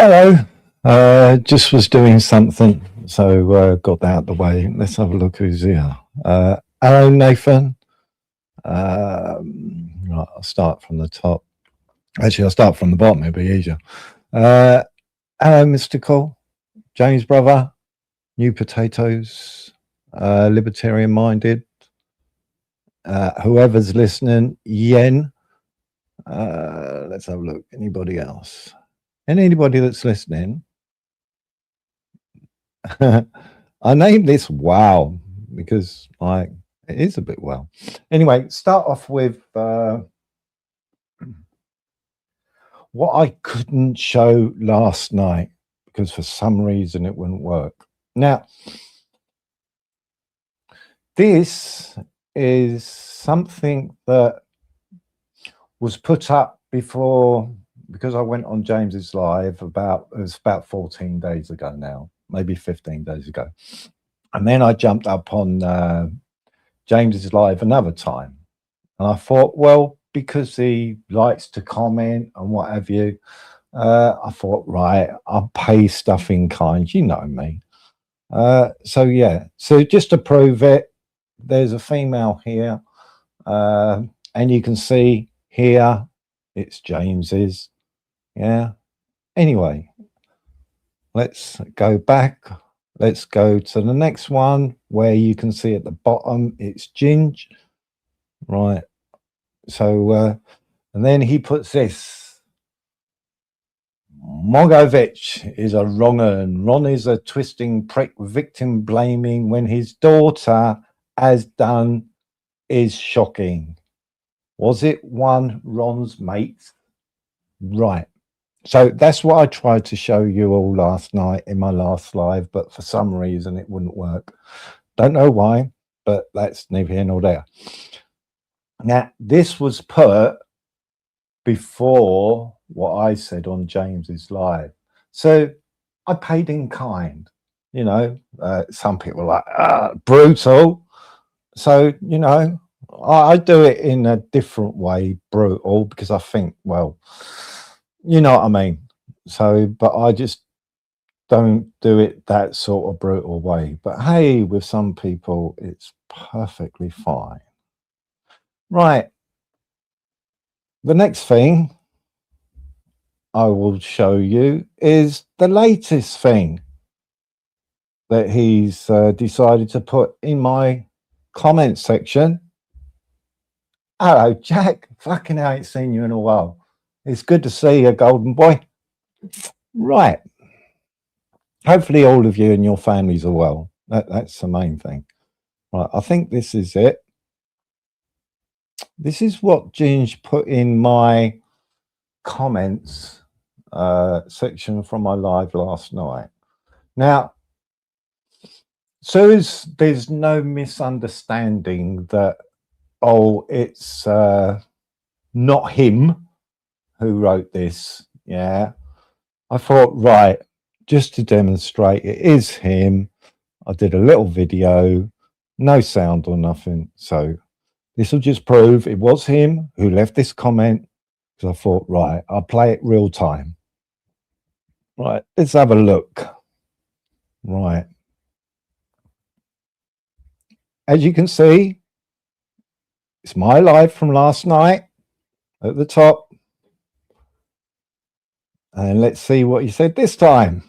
Hello. Just was doing something, so got that out the way. Let's have a look who's here. Hello, Nathan. Right, I'll start from the top. Actually, I'll start from the bottom. It'll be easier. Hello, Mystical. James, brother. New Potatoes. Libertarian Minded. Whoever's listening. Yen. Let's have a look. Anybody else? And anybody that's listening. I named this Wow because like it is a bit wow. Anyway, start off with what I couldn't show last night because for some reason it wouldn't work. Now, this is something that was put up before because I went on James's live it was about 14 days ago now, maybe 15 days ago. And then I jumped up on James's live another time. And I thought, well, because he likes to comment and what have you, I thought, right, I'll pay stuff in kind, you know me. So yeah, so just to prove it, there's a female here. And you can see here, it's James's. Yeah. Anyway, let's go back. Let's go to the next one where you can see at the bottom, it's Ginge. Right. So, and then he puts this. Mogovich is a wrong un. Ron is a twisting prick, victim blaming when his daughter has done is shocking. Was it one Ron's mate? Right. So that's what I tried to show you all last night in my last live, but for some reason it wouldn't work. Don't know why, but that's neither here nor there. Now, this was put before what I said on James's live. So I paid in kind, you know, some people are like, brutal. So, you know, I do it in a different way, brutal, because I think, well, you know what I mean? So, but I just don't do it that sort of brutal way. But hey, with some people, it's perfectly fine. Right. The next thing I will show you is the latest thing that he's decided to put in my comment section. Hello, Jack. Fucking hell, I ain't seen you in a while. It's good to see you, golden boy. Right. Hopefully all of you and your families are well. That's the main thing. Right, I think this is it. This is what Ginge put in my comments section from my live last night. Now, so there's no misunderstanding that, oh, it's not him who wrote this. Yeah. I thought, right, just to demonstrate it is him. I did a little video, no sound or nothing. So this will just prove it was him who left this comment, because I thought, right, I'll play it real time. Right, let's have a look. Right. As you can see, it's my live from last night at the top. And let's see what he said this time.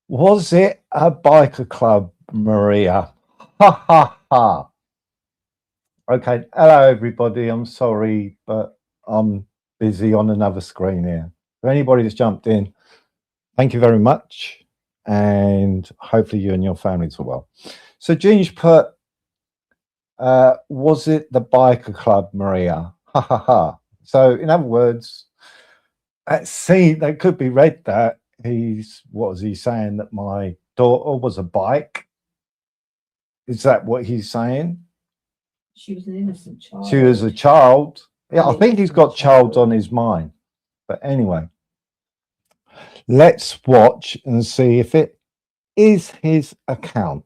Was it a biker club, Maria? Ha ha ha. Okay, hello everybody. I'm sorry, but I'm busy on another screen here. For anybody that's jumped in, thank you very much. And hopefully you and your families are well. So Ginge put, was it the biker club, Maria? Ha ha ha. So in other words, that could be read that what was he saying, that my daughter was a bike? Is that what he's saying? She was an innocent child. She was a child. Yeah, I think he's got child on his mind. But anyway, Let's watch and see if it is his account.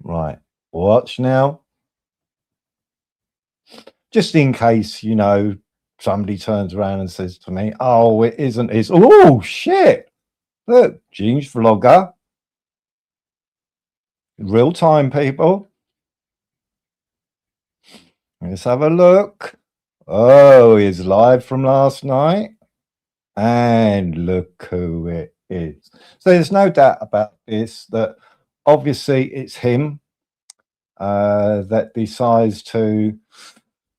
Right, watch now. Just in case, you know, somebody turns around and says to me, oh, it isn't his. Oh, shit. Look, Ginge Vlogger. Real time, people. Let's have a look. Oh, he's live from last night. And look who it is. So there's no doubt about this, that obviously it's him that decides to,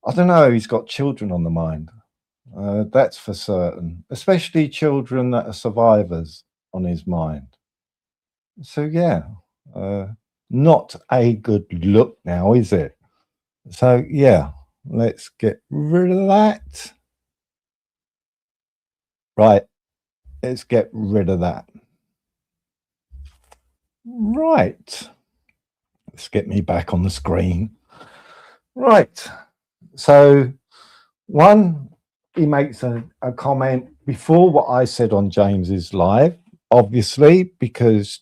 I don't know, he's got children on the mind. That's for certain, especially children that are survivors on his mind. So yeah, not a good look now, is it? So yeah, let's get rid of that. Right, let's get rid of that. Right, let's get me back on the screen. Right, so one, he makes a comment before what I said on James's live, obviously, because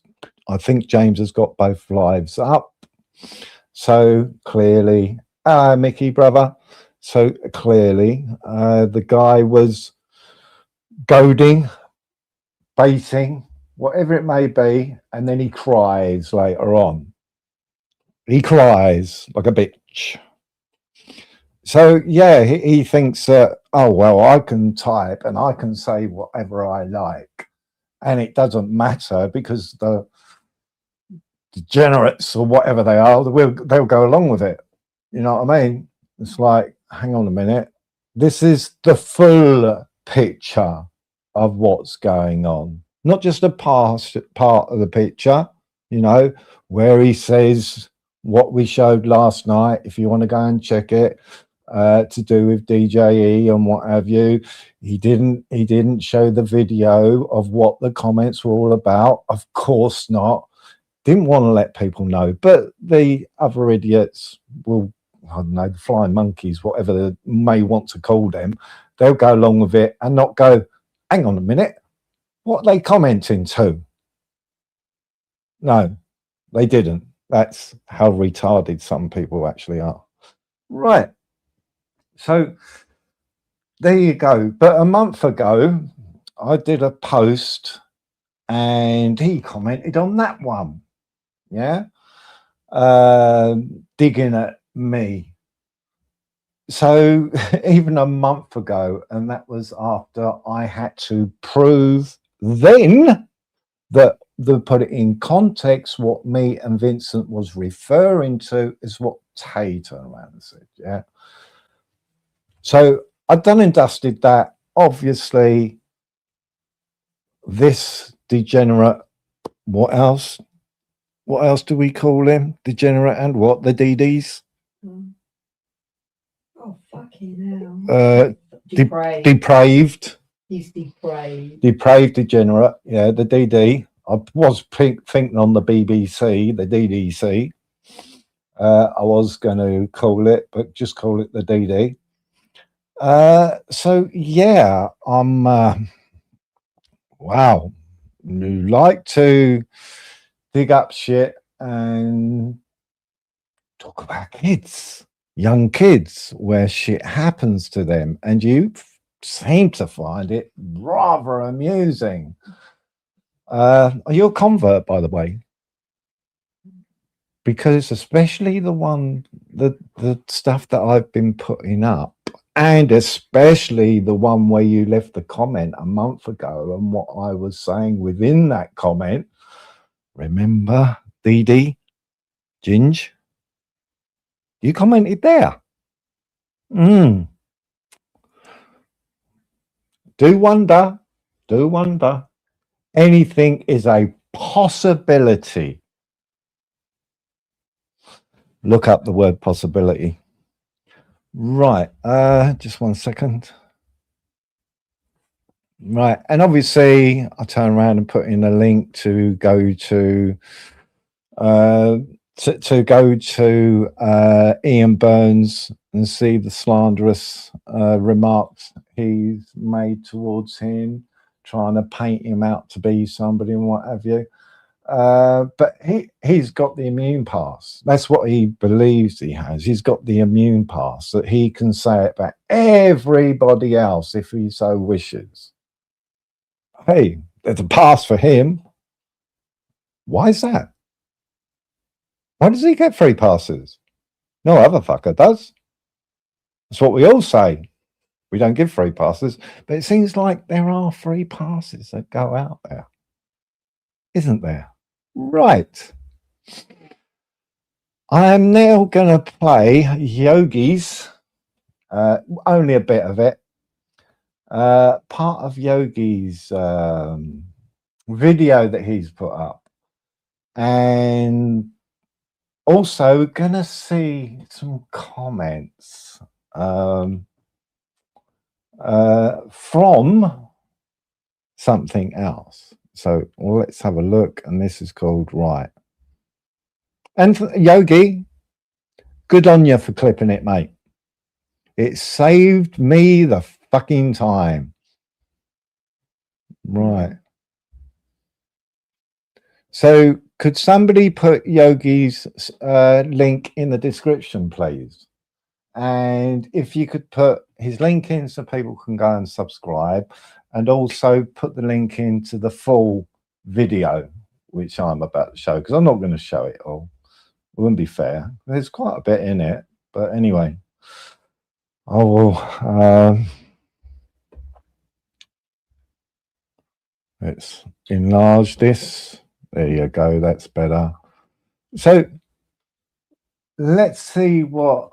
I think James has got both lives up. So clearly, Mickey, brother. So clearly, the guy was goading, baiting, whatever it may be, and then he cries later on. He cries like a bitch. So yeah, he thinks that, oh well, I can type and I can say whatever I like, and it doesn't matter because the degenerates or whatever they are, they'll go along with it. You know what I mean? It's like, hang on a minute, this is the full picture of what's going on, not just a part of the picture, you know, where he says what we showed last night, if you want to go and check it, to do with DJE and what have you. He didn't show the video of what the comments were all about. Of course not. Didn't want to let people know, but the other idiots will, I don't know, the flying monkeys, whatever they may want to call them, they'll go along with it and not go, hang on a minute, what are they commenting to? No, they didn't. That's how retarded some people actually are. Right. So there you go. But a month ago, I did a post and he commented on that one. Yeah. Digging at me. So even a month ago, and that was after I had to prove then that put it in context, what me and Vincent was referring to is what Tay turned around and said. Yeah. So I've done and dusted that. Obviously, this degenerate, what else? What else do we call him? Degenerate and what? The DDs? Oh, fucking hell. Depraved. He's depraved. Depraved degenerate. Yeah, the DD. I was thinking on the BBC, the DDC. I was going to call it, but just call it the DD. So yeah, I'm wow, you like to dig up shit and talk about kids, young kids, where shit happens to them, and you seem to find it rather amusing. Are you a convert, by the way? Because especially the stuff that I've been putting up, and especially the one where you left the comment a month ago and what I was saying within that comment, remember, Dee Ginge, you commented there. Do wonder. Anything is a possibility. Look up the word possibility. Right, just 1 second. Right, and obviously I turn around and put in a link to go to Ian Burns and see the slanderous remarks he's made towards him. trying to paint him out to be somebody and what have you. But he's got the immune pass. That's what he believes he has. He's got the immune pass that he can say it about everybody else if he so wishes. Hey, there's a pass for him. Why is that? Why does he get free passes? No other fucker does. That's what we all say. We don't give free passes, but it seems like there are free passes that go out there, isn't there? Right. I am now going to play Yogi's, only a bit of it, part of Yogi's video that he's put up. And also going to see some comments from something else. So let's have a look. And this is called Right. And Yogi, good on you for clipping it, mate. It saved me the fucking time. Right. So could somebody put Yogi's link in the description, please? And if you could put his link in so people can go and subscribe, and also put the link into the full video, which I'm about to show, because I'm not going to show it all. It wouldn't be fair. There's quite a bit in it. But anyway, I will... let's enlarge this. There you go. That's better. So let's see what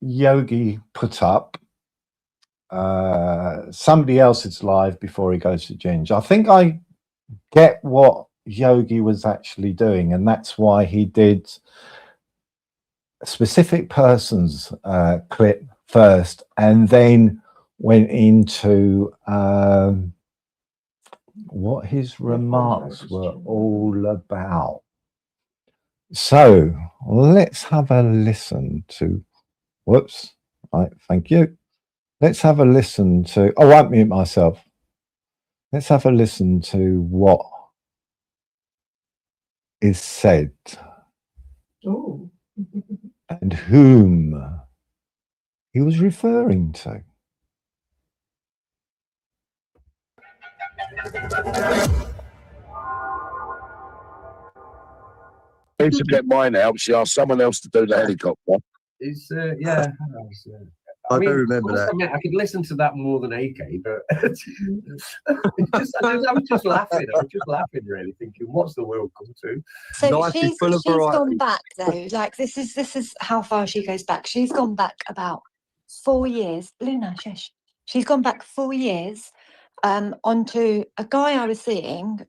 Yogi put up. Somebody else's live before he goes to Ginge. I think I get what Yogi was actually doing, and that's why he did a specific person's clip first and then went into what his remarks were all about. So let's have a listen to, whoops, right, thank you. Let's have a listen to, I won't mute myself. Let's have a listen to what is said. Oh. And whom he was referring to. I need to get mine out. She asked someone else to do the helicopter. It's yeah. I do mean, remember that. I could listen to that more than AK, but I was just laughing. I was just laughing, really, thinking, "What's the world come to?" So Life is she's full of variety. gone back though. Like this is how far she goes back. She's gone back about 4 years. Luna, shush. She's gone back 4 years onto a guy I was seeing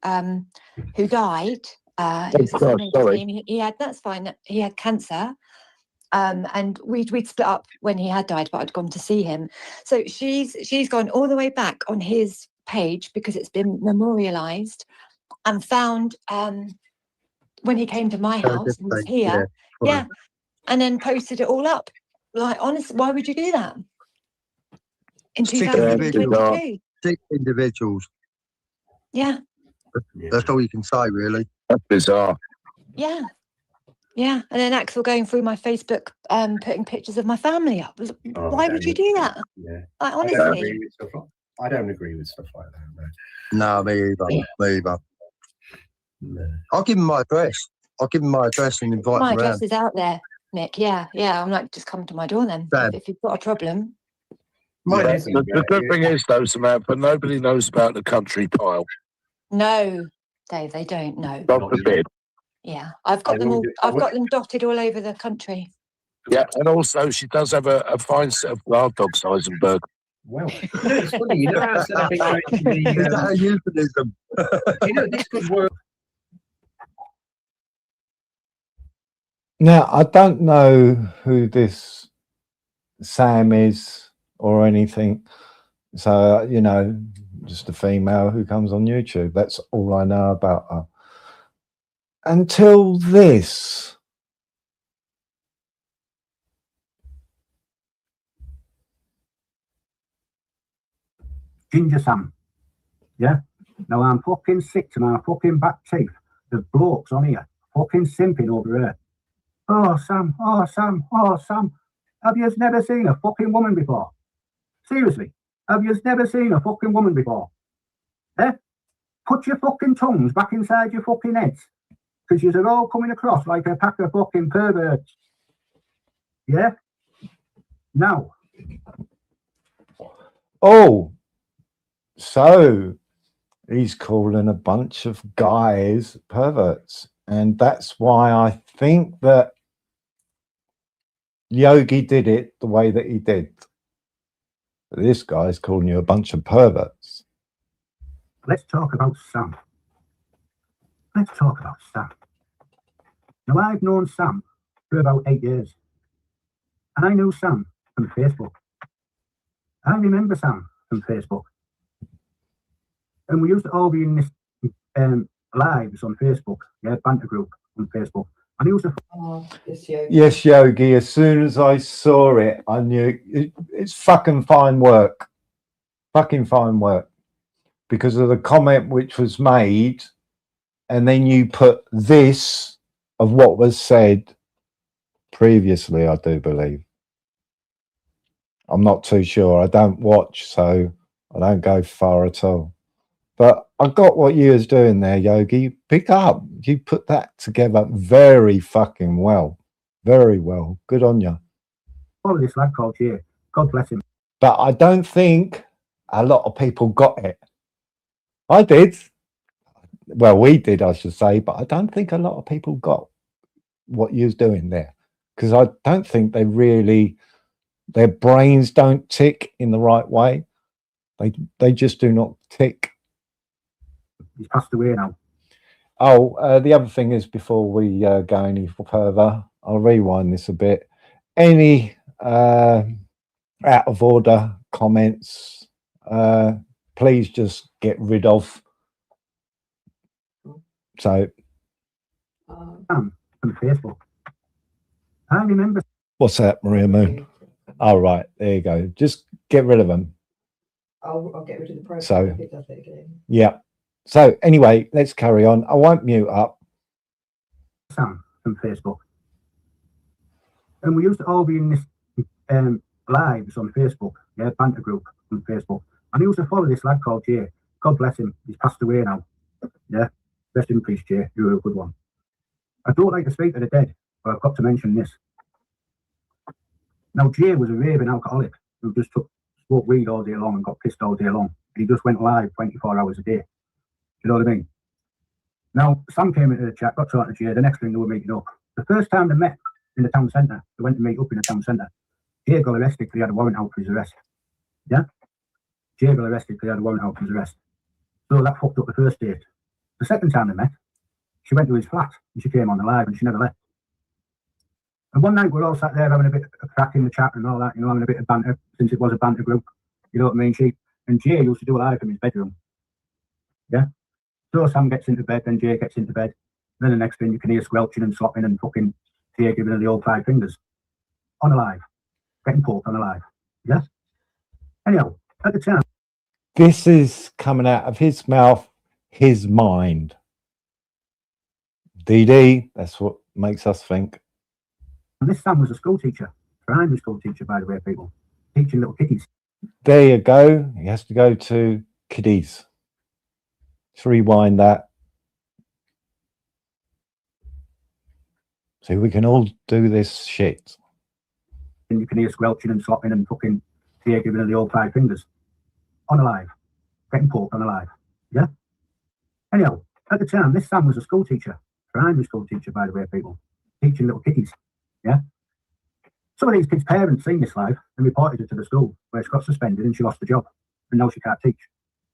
who died. It was his name. He had, that's fine. He had cancer. And we'd split up when he had died, but I'd gone to see him. So she's gone all the way back on his page because it's been memorialized, and found when he came to my house and was here, yeah, and then posted it all up. Like, honestly, why would you do that in 2022? 6 individuals. Yeah, That's all you can say, really. That's bizarre. yeah. Yeah, and then Axel going through my Facebook, putting pictures of my family up. Why would you do that? Yeah, Like, I don't honestly, agree with stuff like, I don't agree with stuff like that. No, me either. Me either. No. I'll give him my address. I'll give him my address and invite my him address around. is out there, Nick. Yeah. I'm like, just come to my door then. Sam. If you've got a problem. Mine Yeah, isn't, the good thing is, though, Samantha, nobody knows about the country pile. No, Dave, they don't know. God forbid. Yeah, I've got them all. I've got them dotted all over the country. Yeah, and also she does have a fine set of guard dogs, Heisenberg. Well, it's funny. You know how I said I've been going to Is that a euphemism? this could work. Now, I don't know who this Sam is or anything. So, you know, just a female who comes on YouTube. That's all I know about her. Until this. Ginger Sam. Yeah. Now I'm fucking sick to my fucking back teeth. There's blokes on here fucking simping over here. Oh Sam, oh Sam, oh Sam. Have you never seen a fucking woman before? Seriously, have you never seen a fucking woman before? Eh? Put your fucking tongues back inside your fucking heads. Because you're all coming across like a pack of fucking perverts. Yeah? Now. Oh, so he's calling a bunch of guys perverts. And that's why I think that Yogi did it the way that he did. This guy's calling you a bunch of perverts. Let's talk about Sam. Let's talk about Sam. Now, I've known Sam for about 8 years. And I knew Sam from Facebook. I remember Sam from Facebook. And we used to all be in this lives on Facebook, yeah, banter group on Facebook. And he used to... Oh, it's Yogi. Yes, Yogi, as soon as I saw it, I knew it's fucking fine work. Fucking fine work. Because of the comment which was made, and then you put this of what was said previously, I do believe. I'm not too sure. I don't watch, so I don't go far at all. But I got what you was doing there, Yogi. Pick up. You put that together very fucking well. Very well. Good on you. follow this lad called here. God bless him. But I don't think a lot of people got it. I did. Well, we did, I should say, but I don't think a lot of people got what you was doing there. Because I don't think they really, their brains don't tick in the right way. They just do not tick. He's passed away now. Oh, the other thing is, before we go any further, I'll rewind this a bit. Any out of order comments, please just get rid of. So, From Facebook. I remember. what's that, Maria Moon? All right, there you go. Just get rid of them. I'll get rid of the profile So- if it does it again. Yeah. So anyway, let's carry on. I won't mute up. Sam from Facebook. And we used to all be in this lives on Facebook, yeah, banter group on Facebook. And he used to follow this lad called Jay. God bless him. He's passed away now. Yeah. Rest in peace, Jay. You were a good one. I don't like to speak to the dead, but I've got to mention this. Now, Jay was a raving alcoholic who just smoked weed all day long and got pissed all day long. He just went live 24 hours a day. You know what I mean? Now, Sam came into the chat, got talking to Jay. The next thing they were meeting up. The first time they met in the town centre, they went to meet up in the town centre. Jay got arrested because he had a warrant out for his arrest. Yeah? Jay got arrested because he had a warrant out for his arrest. So that fucked up the first date. The second time they met, she went to his flat and she came on the live and she never left. And one night we're all sat there having a bit of crack in the chat and all that, you know, having a bit of banter, since it was a banter group. You know what I mean? And Jay used to do a live from his bedroom. Yeah? So Sam gets into bed, then Jay gets into bed. Then the next thing you can hear squelching and slopping and fucking Jay giving her the old 5 fingers. On a live. Getting poked on a live. Yes? Anyhow, at the time. This is coming out of his mouth, his mind. DD, that's what makes us think. And this Sam was a school teacher. Primary school teacher, by the way, people. Teaching little kiddies. There you go. He has to go to kiddies. Let's rewind that. So we can all do this shit. And you can hear squelching and slopping and fucking Jay giving her the old 5 fingers. On a live. Getting poked on a live. Yeah? Anyhow, at the time, this Sam was a school teacher. Primary school teacher, by the way, people. Teaching little kiddies. Yeah? Some of these kids' parents seen this live and reported it to the school, where she got suspended and she lost the job. And now she can't teach.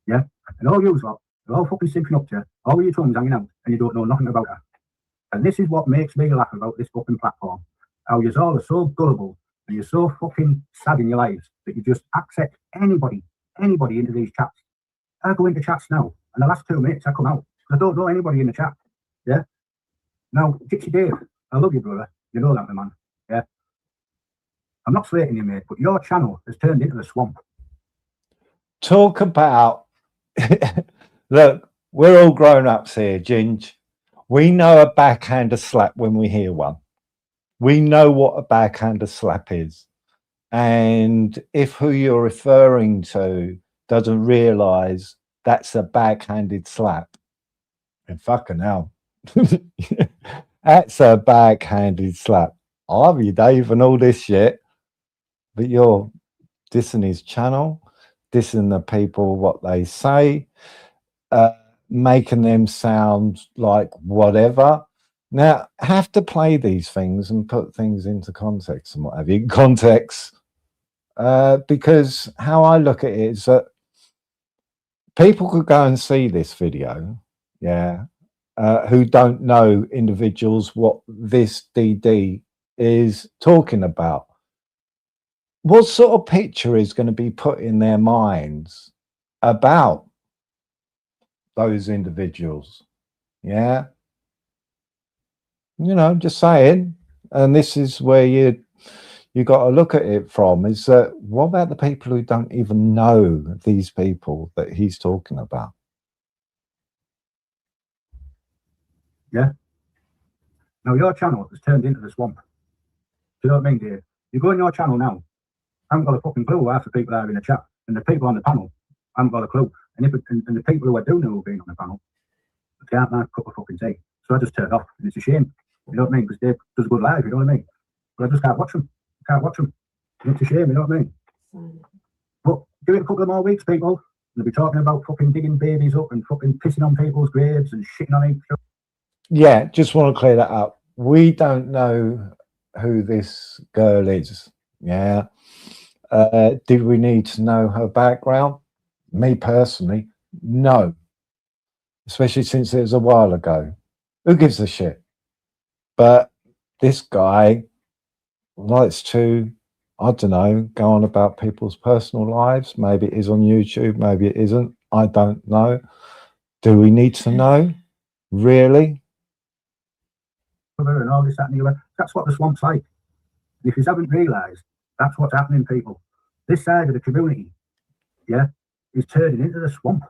Yeah? And all you lot, they're all fucking simping up to her, all with your tongues hanging out, and you don't know nothing about her. And this is what makes me laugh about this fucking platform. How you all are so gullible and you're so fucking sad in your lives that you just accept anybody into these chats. I go into chats now, and the last 2 minutes I come out. I don't know anybody in the chat. Yeah? Now, Gypsy Dave, I love you, brother. You know that, man. Yeah? I'm not slating you, mate, but your channel has turned into the swamp. Talk about Look, we're all grown ups here, Ginge. We know a backhander slap when we hear one. We know what a backhander slap is. And if who you're referring to doesn't realize that's a backhanded slap, then fucking hell. That's a backhanded slap. I love you, Dave, and all this shit. But you're dissing his channel, dissing the people, what they say, making them sound like whatever. Now, have to play these things and put things into context and what have you. Context. Because how I look at it is that people could go and see this video, yeah, who don't know individuals what this DD is talking about. What sort of picture is going to be put in their minds about those individuals? Yeah, you know, just saying. And this is where you got to look at it from, is that what about the people who don't even know these people that he's talking about? Yeah. Now your channel has turned into the swamp. Do you know what I mean, dear? You go on your channel now, I haven't got a fucking clue who half the people are in the chat, and the people on the panel, I haven't got a clue. And if and the people who I do know who've been on the panel, they can't make a cup of fucking tea. So I just turn off, and it's a shame. You know what I mean? Because Dave does a good live, you know what I mean? But I just can't watch them. I can't watch them. And it's a shame, you know what I mean? But give it a couple of more weeks, people. They'll be talking about fucking digging babies up and fucking pissing on people's graves and shitting on each other. Yeah, just want to clear that up. We don't know who this girl is. Yeah. Did we need to know her background? Me personally, no. Especially since it was a while ago. Who gives a shit? But this guy likes to, I don't know, go on about people's personal lives. Maybe it is on YouTube, maybe it isn't. I don't know. Do we need to know? Really? And all this, that, and the other. That's what the swamp's like. And if you haven't realised, that's what's happening, people. This side of the community, yeah, is turning into the swamp.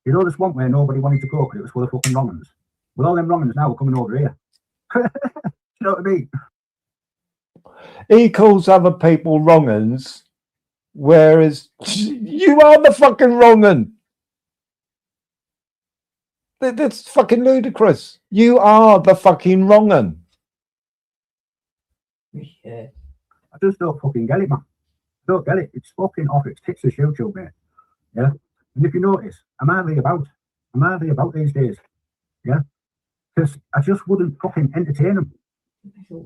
You know the swamp where nobody wanted to go because it was full of fucking wrong-uns? Well, all them wrong-uns now are coming over here. You know what I mean? He calls other people wrong-uns, whereas you are the fucking wrong-un. That's fucking ludicrous. You are the fucking wrong-un. Yeah. I just don't fucking get it, man. I don't get it. It's fucking off its tits as YouTube, mate. Yeah? And if you notice, I'm hardly about these days. Yeah? Because I just wouldn't fucking entertain them.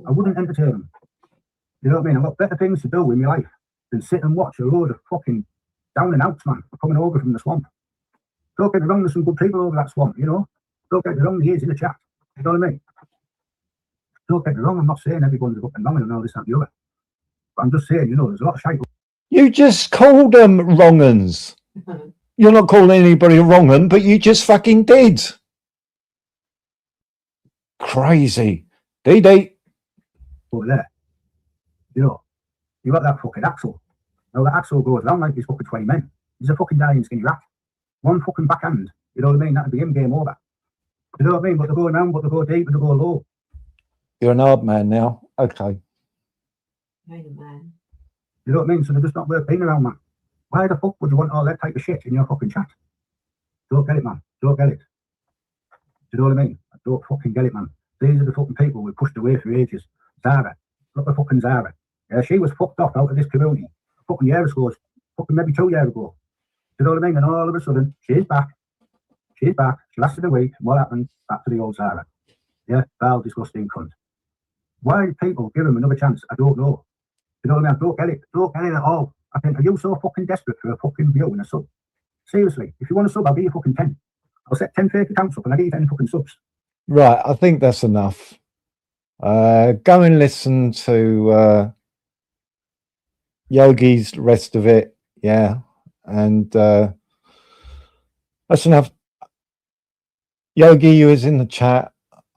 I wouldn't entertain them. You know what I mean? I've got better things to do with my life than sit and watch a load of fucking down and outs, man, coming over from the swamp. Don't get me wrong, there's some good people over that swamp, you know? Don't get me wrong, he is in the chat. You know what I mean? Don't get me wrong, I'm not saying everyone's up and wrong and all this and the other. But I'm just saying, you know, there's a lot of shite. You just called them wrong-uns. You're not calling anybody a wrong-un, but you just fucking did. Crazy. DD. Over there. You know, you got that fucking Axel. Now that Axel goes around like he's fucking 20 men. He's a fucking dying skinny rat. One fucking backhand. You know what I mean? That'd be him, game over. You know what I mean? But they go around, but they go deep and they go low. You're an hard man now. Okay. Man. You know what I mean? So they're just not worth being around, man. Why the fuck would you want all that type of shit in your fucking chat? Don't get it, man. Don't get it. Do you know what I mean? I don't fucking get it, man. These are the fucking people we pushed away for ages. Zara. Look at fucking Zara. Yeah, she was fucked off out of this community fucking years ago. Fucking maybe 2 years ago. You know what I mean? And all of a sudden, she's back. She's back. She lasted a week. What happened? Back to the old Zara. Yeah, foul, disgusting cunt. Why people give him another chance? I don't know. You know what I mean? I don't get it. Don't get it at all. I think, are you so fucking desperate for a fucking view and a sub? Seriously, if you want a sub, I'll be a fucking 10. I'll set 10 fake accounts up and I'll give you 10 fucking subs. Right, I think that's enough. Go and listen to Yogi's rest of it. Yeah. And that's enough. Yogi, you was in the chat.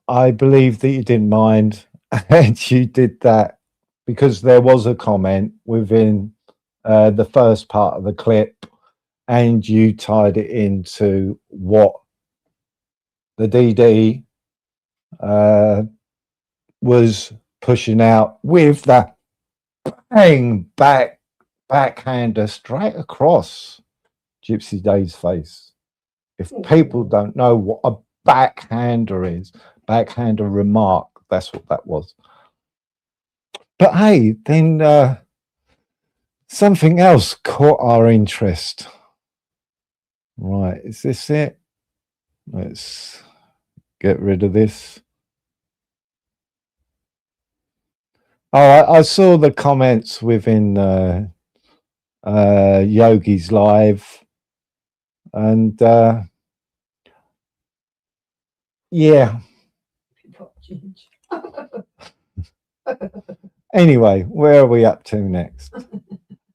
I believe that you didn't mind. And you did that because there was a comment within the first part of the clip and you tied it into what the DD was pushing out with the bang backhander straight across Gypsy Day's face. If people don't know what a backhander is, backhander remark, that's what that was. But hey, then something else caught our interest. Right, is this it? Let's get rid of this. Oh, I saw the comments within Yogi's live, and yeah. Anyway, where are we up to next?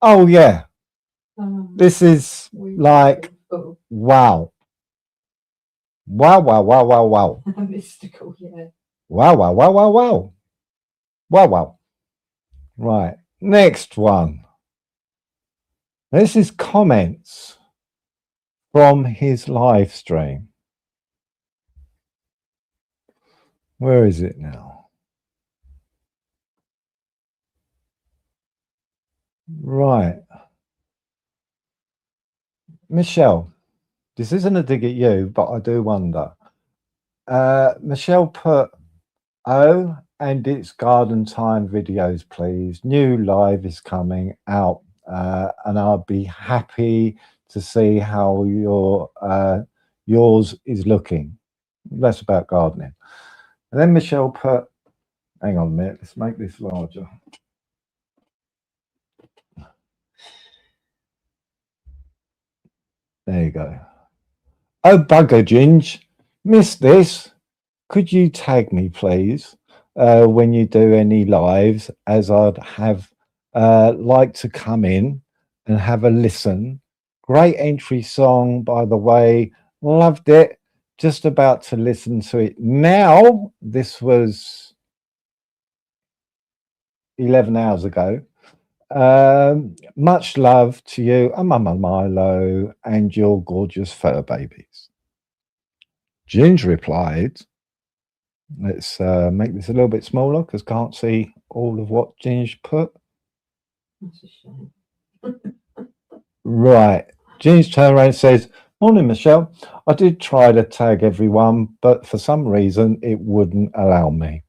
Oh yeah, this is like wow, wow, wow, wow, wow, wow, Mystical, yeah. wow, wow, wow, wow, wow, wow, wow. Right, next one. This is comments from his live stream. Where is it now? Right. Michelle, this isn't a dig at you, but I do wonder. Michelle put, oh, and it's garden time videos, please. New live is coming out, and I'll be happy to see how yours is looking. That's about gardening. And then Michelle put, hang on a minute, let's make this larger. There you go. Oh, bugger, Ginge, missed this. Could you tag me, please, when you do any lives, as I'd have like to come in and have a listen. Great entry song, by the way. Loved it. Just about to listen to it now. This was 11 hours ago. Much love to you and Mama Milo and your gorgeous fur babies. Ginge replied, let's make this a little bit smaller because can't see all of what Ginge put. That's a shame. Right. Ginge turned around and says, morning, Michelle. I did try to tag everyone, but for some reason it wouldn't allow me.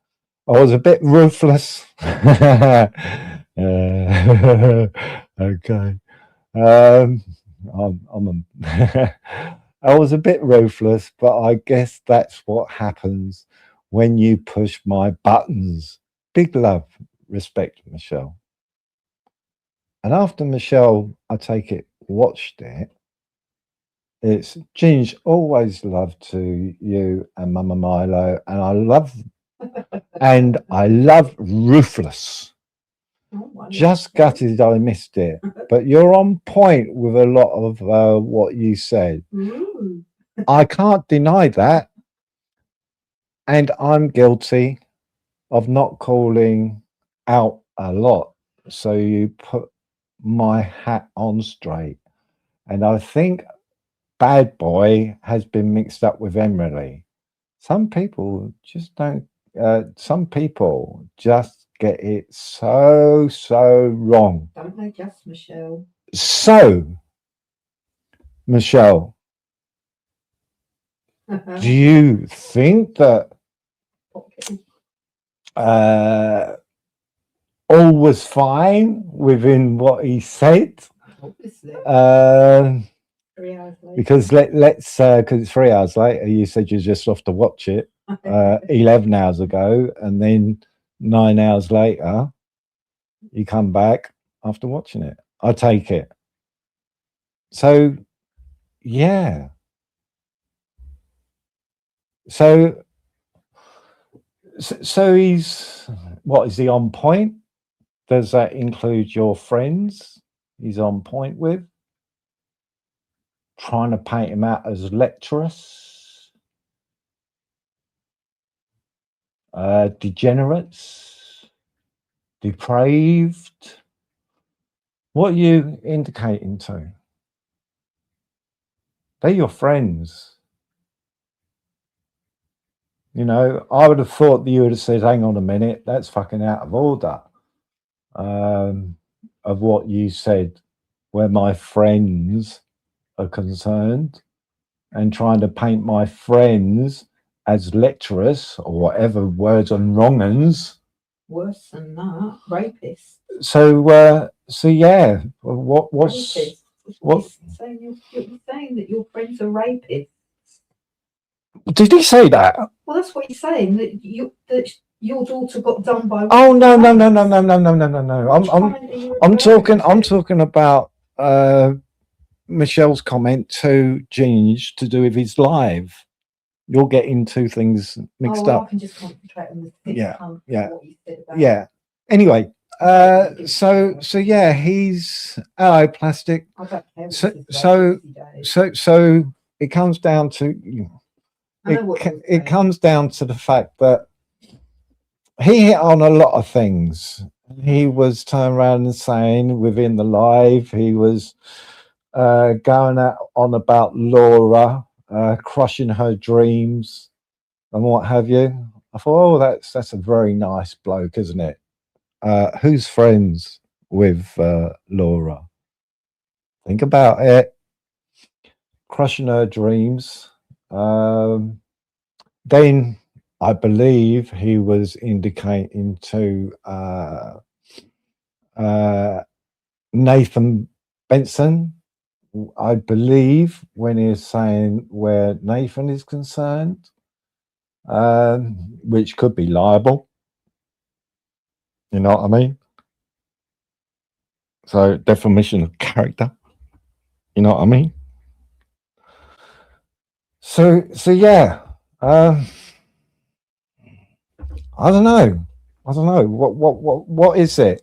I was a bit ruthless. Okay. I was a bit ruthless, but I guess that's what happens when you push my buttons. Big love, respect, Michelle. And after Michelle, I take it, watched it, it's Ginge, always love to you and Mama Milo, and I love Ruthless. Just gutted I missed it, but you're on point with a lot of what you said. I can't deny that, and I'm guilty of not calling out a lot. So you put my hat on straight, and I think Bad Boy has been mixed up with Emily. Some people just don't. Some people just get it so wrong. Don't they just, Michelle? So, Michelle, do you think that all was fine within what he said? Obviously. 3 hours later. Because let's because it's 3 hours later, you said you're just off to watch it 11 hours ago, and then 9 hours later you come back after watching it. I take it. So yeah. So he's, what, is he on point? Does that include your friends he's on point with? Trying to paint him out as lecherous, degenerates, depraved. What are you indicating to? They're your friends. You know, I would have thought that you would have said, hang on a minute, that's fucking out of order, of what you said, where my friends are concerned, and trying to paint my friends as lecherous or whatever words on wrong uns. Worse than that, rapist. So yeah, what's Rapist. what- You're saying that your friends are rapists. did he say that? Well, that's what he's saying, that your daughter got done by. Oh no. I'm talking about Michelle's comment to Ginge to do with his live. You're getting two things mixed I up. can just concentrate on the thing. Yeah. What you said about Yeah. Anyway, so yeah, he's hello plastic. I don't care. So it comes down to it comes down to the fact that he hit on a lot of things. He was turning around and saying within the live, he was going on about Laura crushing her dreams and what have you. I thought, oh, that's a very nice bloke, isn't it? Who's friends with Laura? Think about it. Crushing her dreams. Then I believe he was indicating to Nathan Benson, I believe, when he's saying where Nathan is concerned, which could be liable. You know what I mean? So defamation of character. You know what I mean? So yeah. I don't know. What is it?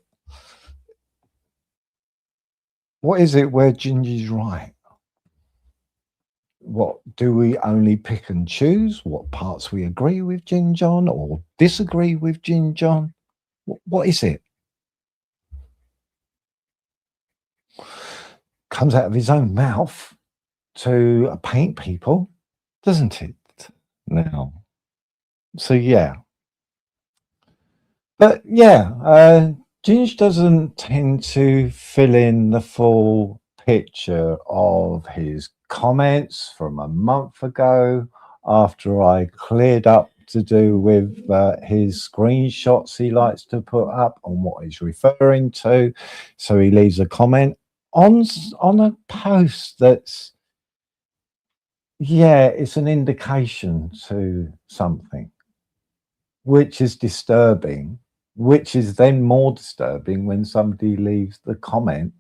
What is it where Ginger's right? What do we only pick and choose? What parts we agree with Ginger on or disagree with Ginger on? What is it? Comes out of his own mouth to paint people, doesn't it? Now, so yeah. But yeah, Ginge doesn't tend to fill in the full picture of his comments from a month ago after I cleared up to do with his screenshots he likes to put up on what he's referring to. So he leaves a comment on a post that's, yeah, it's an indication to something, which is disturbing, which is then more disturbing when somebody leaves the comment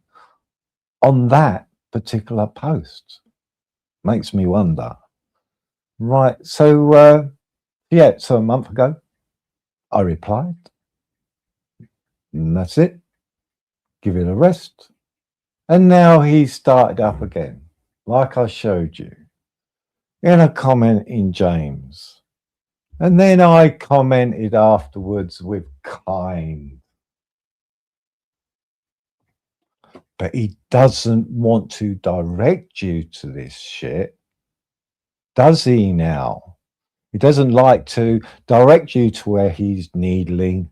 on that particular post. Makes me wonder. Right, so yeah, so a month ago, I replied, and that's it. Give it a rest. And now he started up again, like I showed you, in a comment in James. And then I commented afterwards with kind. But he doesn't want to direct you to this shit, does he now? He doesn't like to direct you to where he's needling.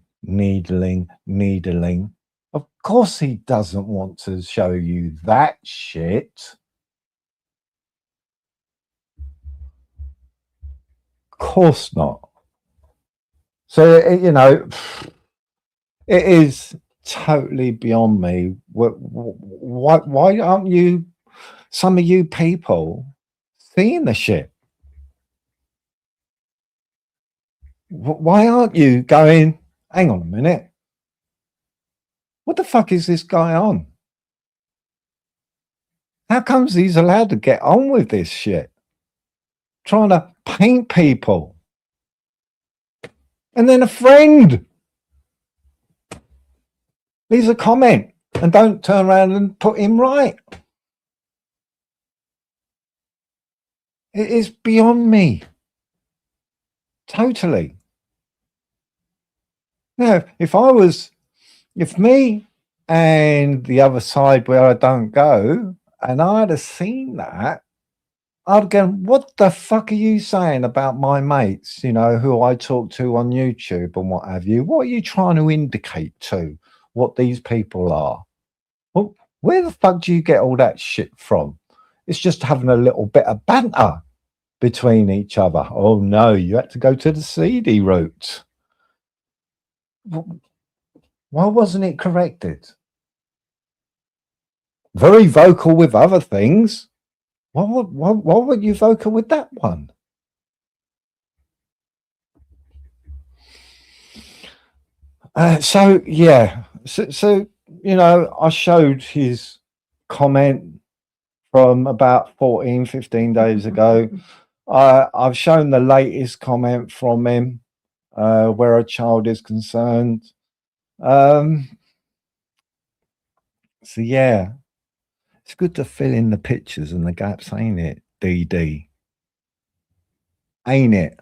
Of course he doesn't want to show you that shit. Of course not. So, you know, it is totally beyond me. Why aren't you, some of you people, seeing the shit? Why aren't you going, hang on a minute, what the fuck is this guy on? How comes he's allowed to get on with this shit? Trying to paint people. And then a friend leaves a comment and don't turn around and put him right. It is beyond me. Totally. Now, if me and the other side where I don't go, and I'd have seen that, I'd go, what the fuck are you saying about my mates, you know, who I talk to on YouTube and what have you? What are you trying to indicate to what these people are? Well, where the fuck do you get all that shit from? It's just having a little bit of banter between each other. Oh no, you had to go to the seedy route. Why wasn't it corrected? Very vocal with other things. Why were you vocal with that one? So yeah, so you know, I showed his comment from about 14, 15 days ago. I've shown the latest comment from him where a child is concerned. So yeah, it's good to fill in the pictures and the gaps, ain't it, DD? Ain't it?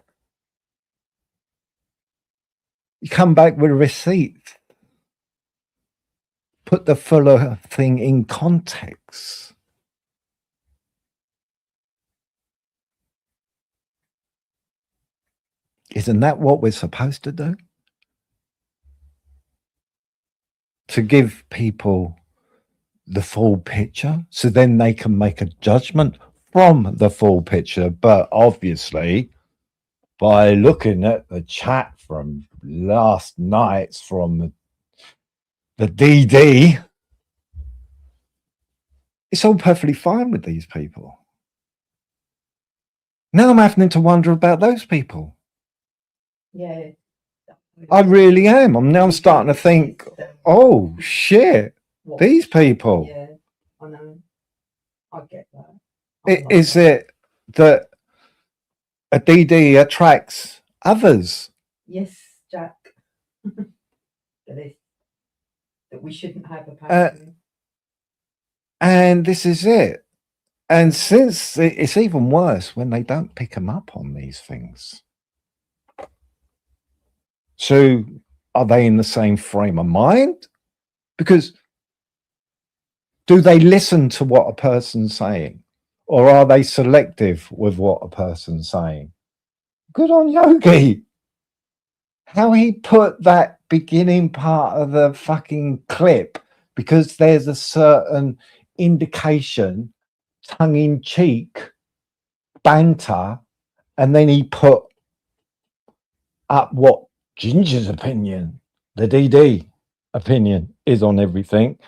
You come back with receipts. Put the fuller thing in context. Isn't that what we're supposed to do? To give people the full picture so then they can make a judgment from the full picture. But obviously, by looking at the chat from last night's from the DD, it's all perfectly fine with these people. Now I'm having to wonder about those people. Yeah. I really am. I'm starting to think, oh shit, What? these people. Yeah, I know. I get that. I'm like Is that. it that a DD attracts others? Yes, Jack. That we shouldn't have a pattern. And this is it. And since it's even worse when they don't pick them up on these things. So are they in the same frame of mind? Because do they listen to what a person's saying? Or are they selective with what a person's saying? Good on Yogi. How he put that beginning part of the fucking clip, because there's a certain indication, tongue-in-cheek banter, and then he put up what Ginger's opinion, the DD opinion, is on everything.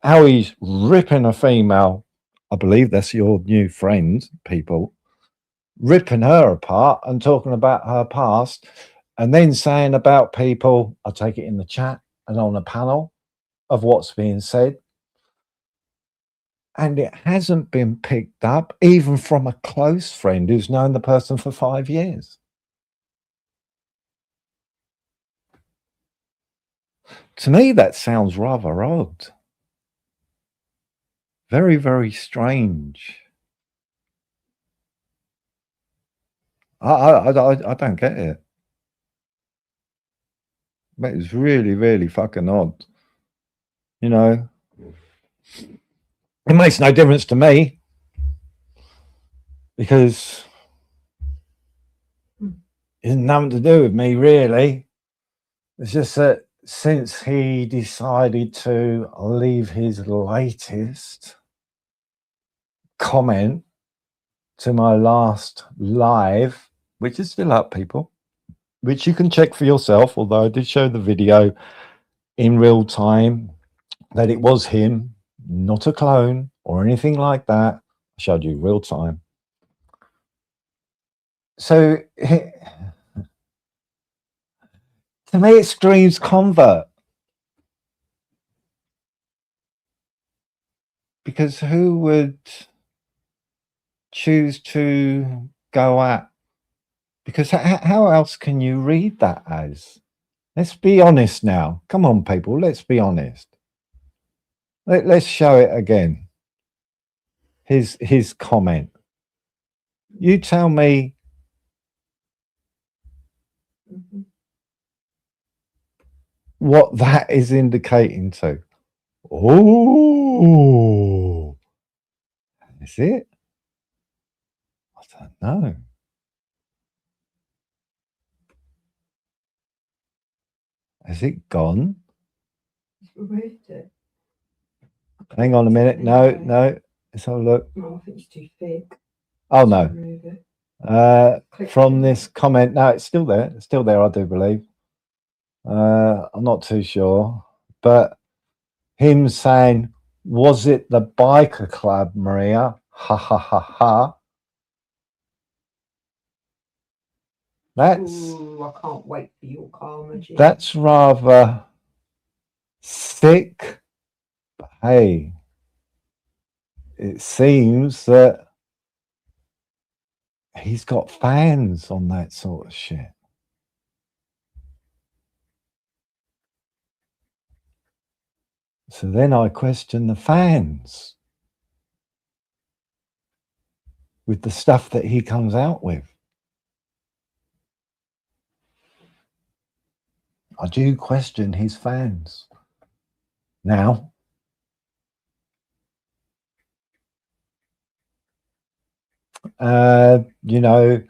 How he's ripping a female, I believe that's your new friend, people, ripping her apart and talking about her past, and then saying about people, I take it in the chat and on a panel, of what's being said. And it hasn't been picked up even from a close friend who's known the person for 5 years. To me, that sounds rather odd. Very, very strange. I don't get it. But it's really, really fucking odd. You know, it makes no difference to me because it has nothing to do with me, really. It's just that since he decided to leave his latest comment to my last live, which is still up, people, which you can check for yourself, although I did show the video in real time that it was him, not a clone or anything like that. I showed you real time. So to me, it screams convert. Because who would choose to go at? Because how else can you read that as? Let's be honest now. Come on, people. Let's be honest. Let's show it again. His comment. You tell me what that is indicating to. Oh, is it? I don't know. Has it gone? Removed it. Hang on a minute. No, no. Let's have a look. No, I think it's too thick. Oh no. Remove it. Click From it. this comment, no, it's still there. It's still there, I do believe. I'm not too sure, but him saying, "Was it the biker club, Maria?" Ha ha ha ha. Ooh, I can't wait for your karma, Jim. That's rather thick. But hey, it seems that he's got fans on that sort of shit. So then I question the fans with the stuff that he comes out with. I do question his fans. Now, you know,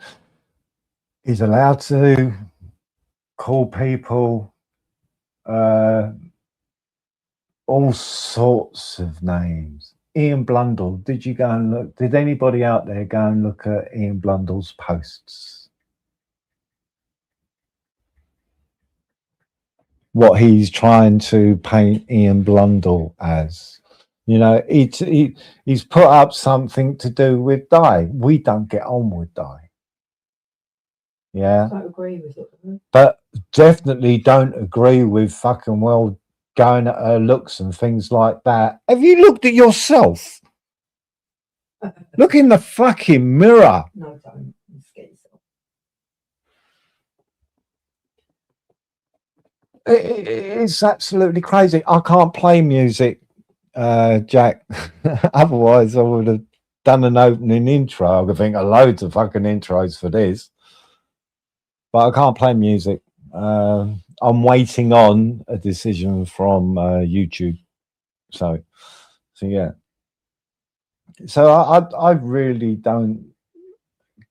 he's allowed to call people all sorts of names. Ian Blundell, did you go and look? Did anybody out there go and look at Ian Blundell's posts? What he's trying to paint Ian Blundell as. You know, he's put up something to do with Di. We don't get on with Di. Yeah. I don't agree with it. But definitely don't agree with fucking well going at her looks and things like that. Have you looked at yourself? Look in the fucking mirror. No, don't. Let's get yourself. It's absolutely crazy. I can't play music, Jack. Otherwise, I would have done an opening intro. I think of loads of fucking intros for this, but I can't play music. I'm waiting on a decision from YouTube. So yeah. So I really don't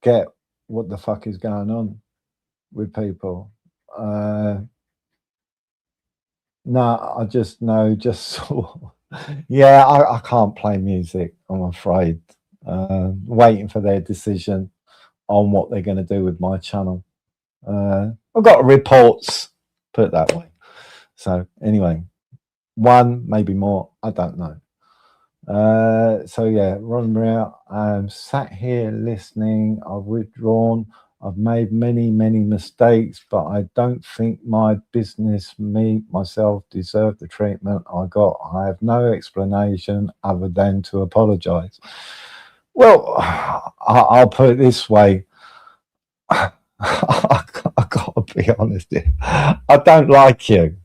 get what the fuck is going on with people. No, I just know, yeah, I can't play music, I'm afraid. Waiting for their decision on what they're going to do with my channel. I've got reports, put it that way. So anyway, one, maybe more, I don't know. So yeah, Ron Maria, I'm sat here listening. I've withdrawn. I've made many mistakes, but I don't think my business, myself, deserve the treatment I got. I have no explanation other than to apologize. Well, I'll put it this way. I gotta be honest here. I don't like you.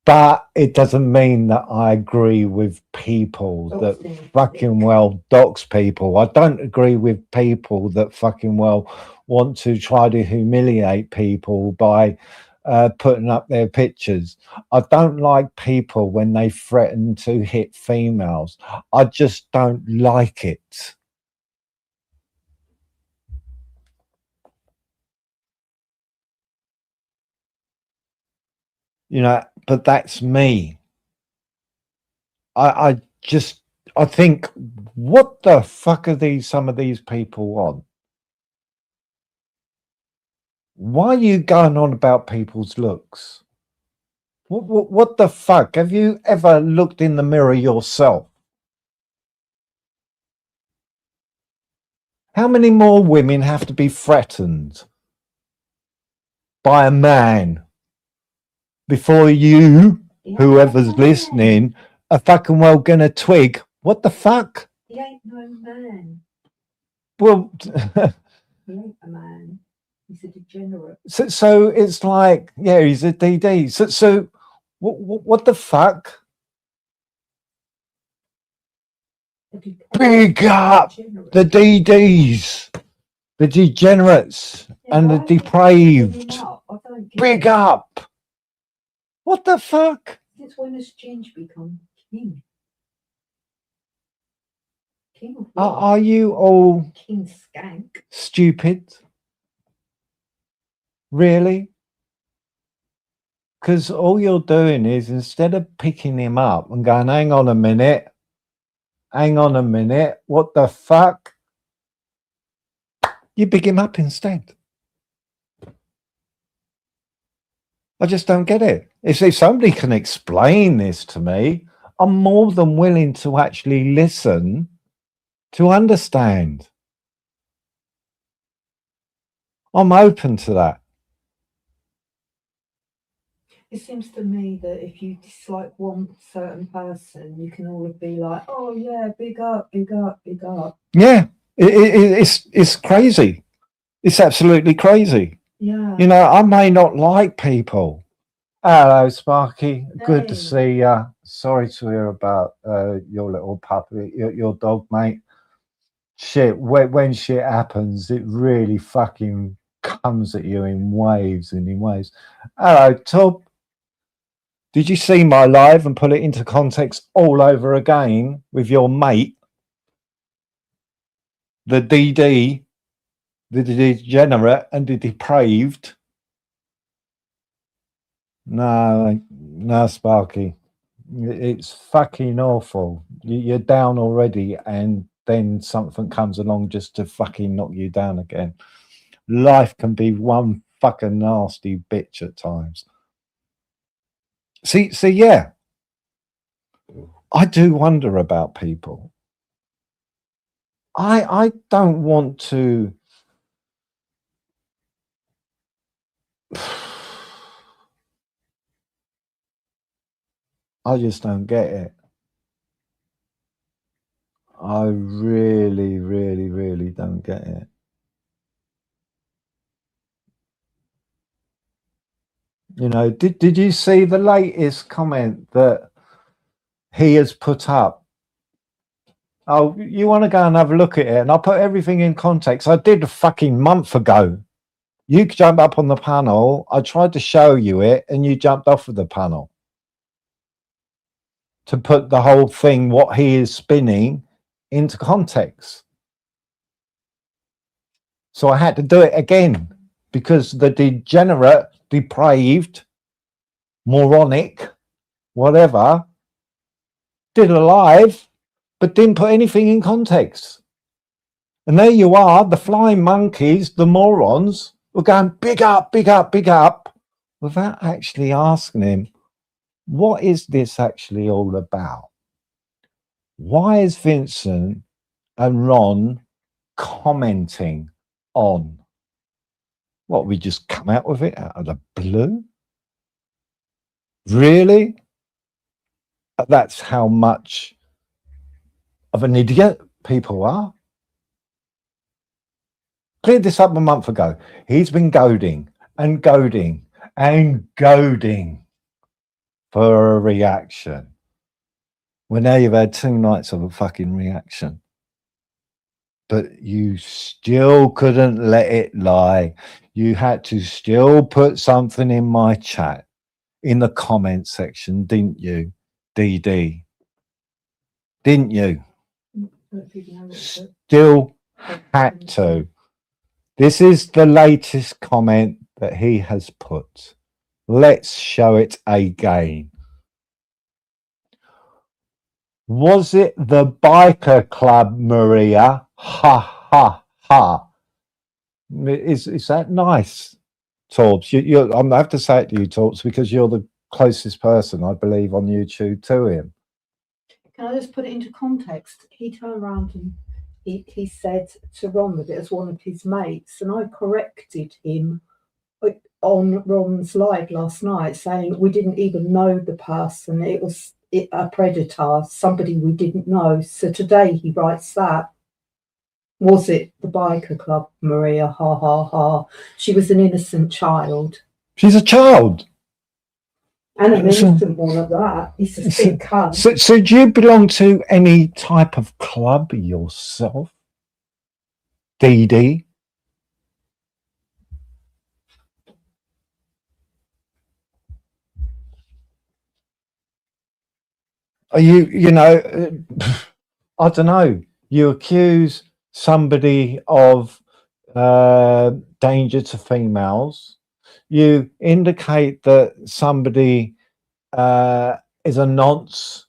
But it doesn't mean that I agree with people that fucking well dox people. I don't agree with people that fucking well want to try to humiliate people by putting up their pictures. I don't like people when they threaten to hit females. I just don't like it. You know, but that's me. I think, what the fuck are some of these people on? Why are you going on about people's looks? What the fuck? Have you ever looked in the mirror yourself? How many more women have to be threatened by a man before you, whoever's listening, are fucking well gonna twig? What the fuck? He ain't no man. Well, He ain't a man. He's a degenerate. so it's like, yeah, he's a DD. So what the fuck? Big up the DDs, the degenerates, and the depraved. Big up. What the fuck? Since when has change become king? King of what? Are you all King Skank. stupid? Really? Because all you're doing is, instead of picking him up and going, hang on a minute, what the fuck? You pick him up instead. I just don't get it. If somebody can explain this to me, I'm more than willing to actually listen to understand. I'm open to that. It seems to me that if you dislike one certain person, you can all be like, oh yeah, big up, big up, big up. Yeah, it's crazy. It's absolutely crazy. Yeah. You know, I may not like people. Hello, Sparky. Good to Hey. see you. Sorry to hear about your little puppy, your dog, mate. Shit, when shit happens, it really fucking comes at you in waves and in waves. Hello, Tub. Did you see my live and put it into context all over again with your mate, the DD, the degenerate and the depraved? No, Sparky. It's fucking awful. You're down already, and then something comes along just to fucking knock you down again. Life can be one fucking nasty bitch at times. See, yeah. I do wonder about people. I don't want to. I just don't get it. I really, really, really don't get it. You know, did you see the latest comment that he has put up? Oh, you want to go and have a look at it? And I put everything in context. I did a fucking month ago. You jumped up on the panel. I tried to show you it, and you jumped off of the panel to put the whole thing, what he is spinning, into context. So I had to do it again because the degenerate, depraved, moronic, whatever, did a live, but didn't put anything in context. And there you are, the flying monkeys, the morons, were going big up, big up, big up, without actually asking him, what is this actually all about? Why is Vincent and Ron commenting on what we just come out with it out of the blue? Really? That's how much of an idiot people are. Cleared this up a month ago. He's been goading and goading and goading for a reaction. Well, now you've had 2 nights of a fucking reaction. But you still couldn't let it lie. You had to still put something in my chat, in the comment section, didn't you, DD? Didn't you? Still had to. This is the latest comment that he has put. Let's show it again. Was it the biker club, Maria? Ha ha ha. Is that nice, Torbs? I have to say it to you, Torbs, because you're the closest person, I believe, on YouTube to him. Can I just put it into context? He turned around and he said to Ron that it was one of his mates, and I corrected him on Ron's live last night, saying we didn't even know the person. It was a predator, somebody we didn't know. So today he writes that. Was it the biker club, Maria? Ha ha ha. She was an innocent child. She's a child. And an innocent one at that. He's a big cunt. So do you belong to any type of club yourself? DD? Are you know, I don't know. You accuse somebody of danger to females. You indicate that somebody is a nonce,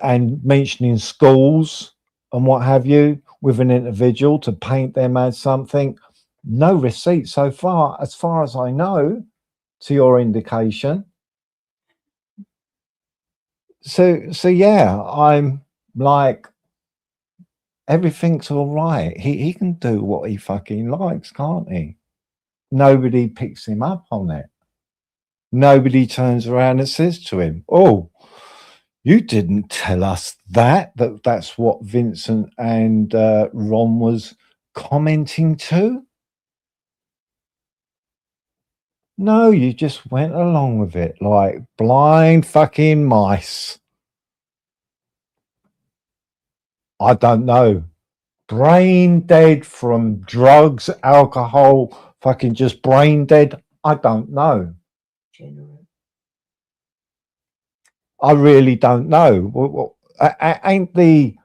and mentioning schools and what have you with an individual to paint them as something. No receipt so far as I know, to your indication. So yeah, I'm like, everything's all right. He can do what he fucking likes, can't he? Nobody picks him up on it. Nobody turns around and says to him, oh, you didn't tell us that's what Vincent and Ron was commenting to. No, you just went along with it like blind fucking mice. I don't know. Brain dead from drugs, alcohol, fucking just brain dead. I don't know. General. I really don't know. Ain't the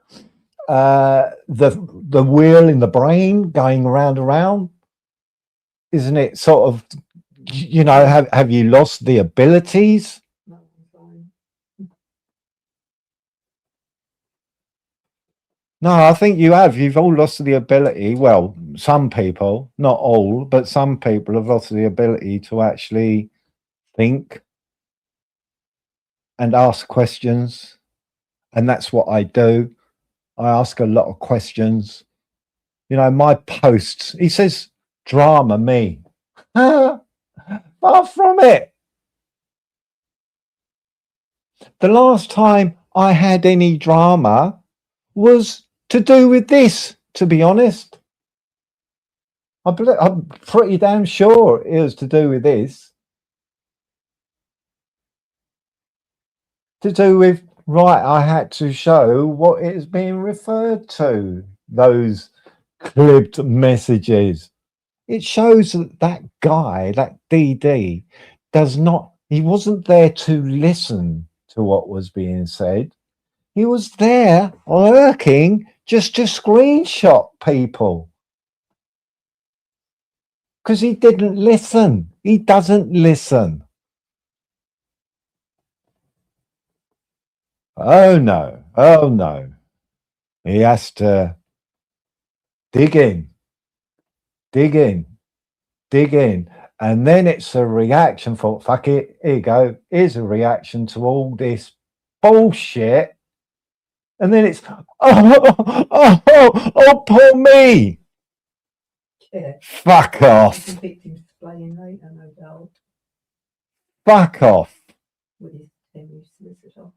wheel in the brain going round and round? Isn't it sort of, you know, have you lost the abilities? No, I'm fine. No, I think you have. You've all lost the ability. Well, some people, not all, but some people have lost the ability to actually think and ask questions. And that's what I do. I ask a lot of questions. You know, my posts, he says, drama me. Far from it. The last time I had any drama was to do with this, to be honest. I'm pretty damn sure it was to do with this. To do with, right, I had to show what it is being referred to, those clipped messages. It shows that that guy, that DD, he wasn't there to listen to what was being said. He was there lurking just to screenshot people. Because he didn't listen. He doesn't listen. Oh no. Oh no. He has to dig in. Dig in. Dig in. And then it's a reaction for, fuck it, here you go. Here's a reaction to all this bullshit. And then it's, oh, poor me. Yeah. Fuck off. Some victims playing later, no doubt, Fuck off. with his Henry solicitor.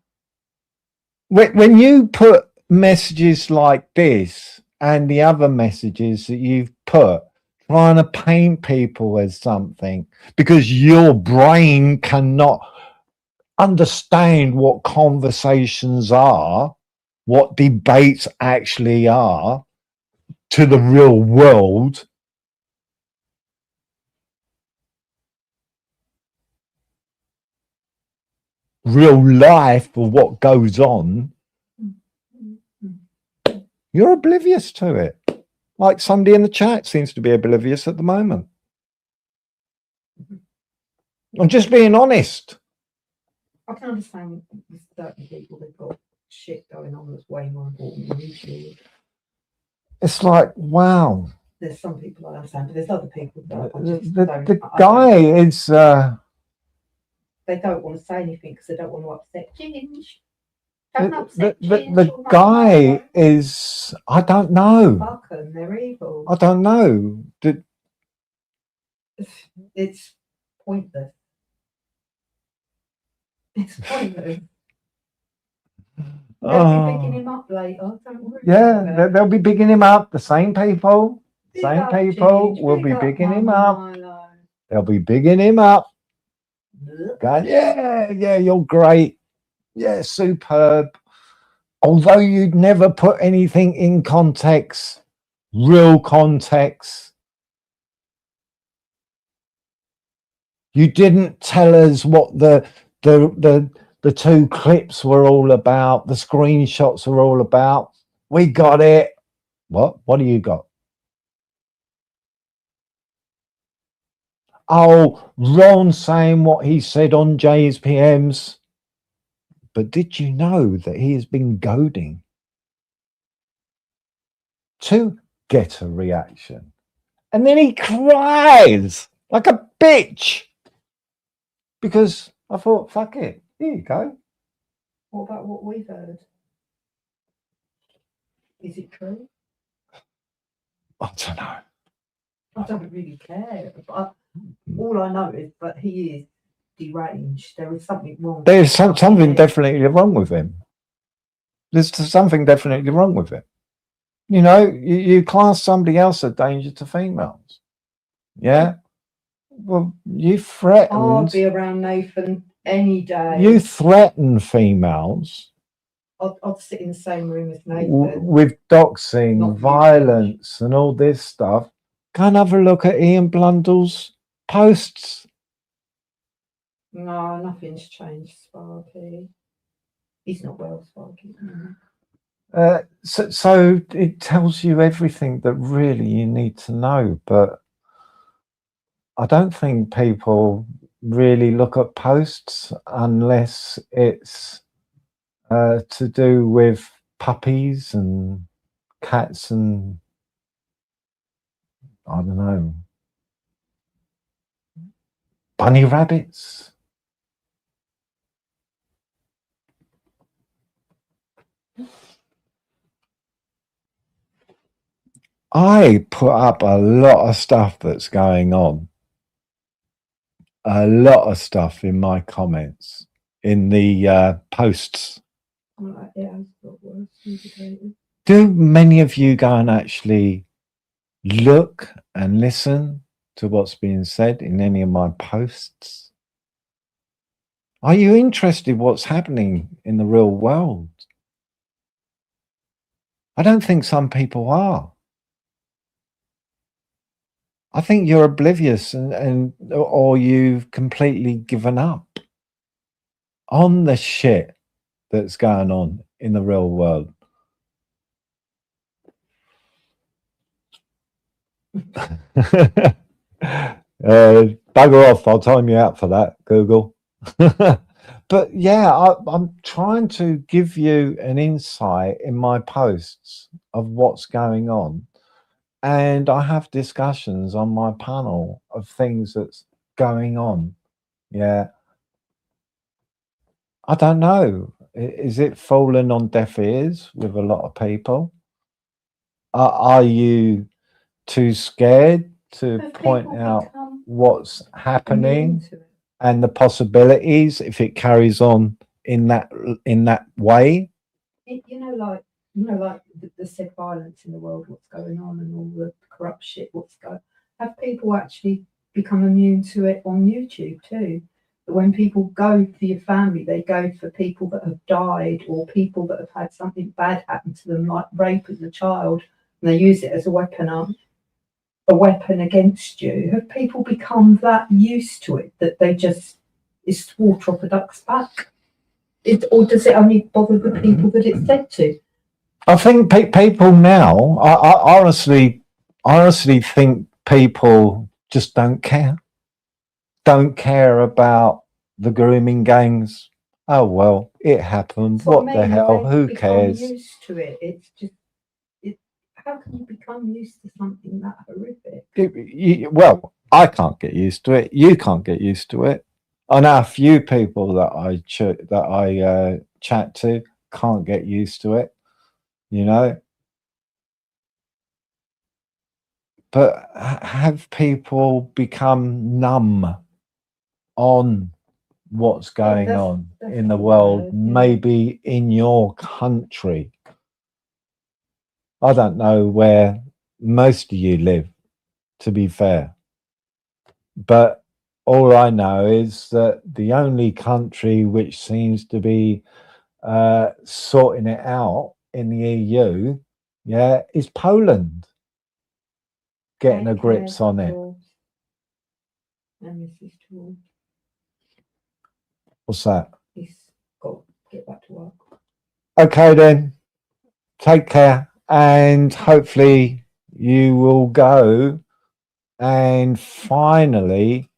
When you put messages like this and the other messages that you've put, trying to paint people as something because your brain cannot understand what conversations are, what debates actually are to the real world. Real life of what goes on, you're oblivious to it. Like somebody in the chat seems to be oblivious at the moment. I'm just being honest. I can understand with certain people they've got shit going on that's way more important than usually. It's like, wow. There's some people I understand, but there's other people that I just The guy is they don't want to say anything because they don't want to upset Ginge. the guy is, I don't know. Fuck them, they're evil. I don't know. It's pointless. It's pointless. They'll be picking him up later. Don't worry. Yeah, they'll be bigging him up. The same people will be bigging him up. They'll be bigging him up. Going, yeah, you're great. Yeah, superb. Although you'd never put anything in context, real context. You didn't tell us what the two clips were all about, the screenshots were all about. We got it. What do you got? Oh, Ron saying what he said on Jay's PMs. But did you know that he has been goading to get a reaction? And then he cries like a bitch. Because I thought, fuck it, here you go. What about what we've heard? Is it true? I don't know. I don't really care. But all I know is that he is deranged. There is something wrong. There's something definitely wrong with him. There's something definitely wrong with him. You know, you class somebody else a danger to females. Yeah. Well, you I'll threatened. be around Nathan any day. You threaten females I'd sit in the same room as Nathan. with doxing, Not you, violence, and all this stuff. Go and have a look at Ian Blundell's posts. No, nothing's changed, Sparky. He's not well, Sparky. So it tells you everything that really you need to know, but I don't think people really look at posts unless it's to do with puppies and cats and I don't know, bunny rabbits. I put up a lot of stuff that's going on. A lot of stuff in my comments, in the posts. Yeah, it's got worse. Do many of you go and actually look and listen to what's being said in any of my posts? Are you interested what's happening in the real world? I don't think some people are. I think you're oblivious or you've completely given up on the shit that's going on in the real world. Bugger off, I'll time you out for that, Google. But yeah, I'm trying to give you an insight in my posts of what's going on. And I have discussions on my panel of things that's going on. Yeah. I don't know. Is it falling on deaf ears with a lot of people? Are you too scared to Have point people out become what's happening immune to it? and the possibilities if it carries on in that way? You know, like the said violence in the world, what's going on, and all the corrupt shit, what's going. Have people actually become immune to it on YouTube too? That when people go for your family, they go for people that have died or people that have had something bad happen to them, like rape as a child, and they use it as a weapon against you. Have people become that used to it that they just it's water off a duck's back? Or does it only bother the people that it's said to? I think people now, I honestly think people just don't care. Don't care about the grooming gangs. Oh, well, it happened. What the hell? Who cares? Used to it. It's just, how can you become used to something that horrific? Well, I can't get used to it. You can't get used to it. I know a few people that I chat to can't get used to it, you know. But have people become numb on what's going on in the world, maybe in your country? I don't know where most of you live, to be fair. But all I know is that the only country which seems to be sorting it out in the EU, yeah, is Poland. Getting a grips on it. And Mrs. George. What's that? He's got to get back to work. Okay then. take care, and hopefully you will go and finally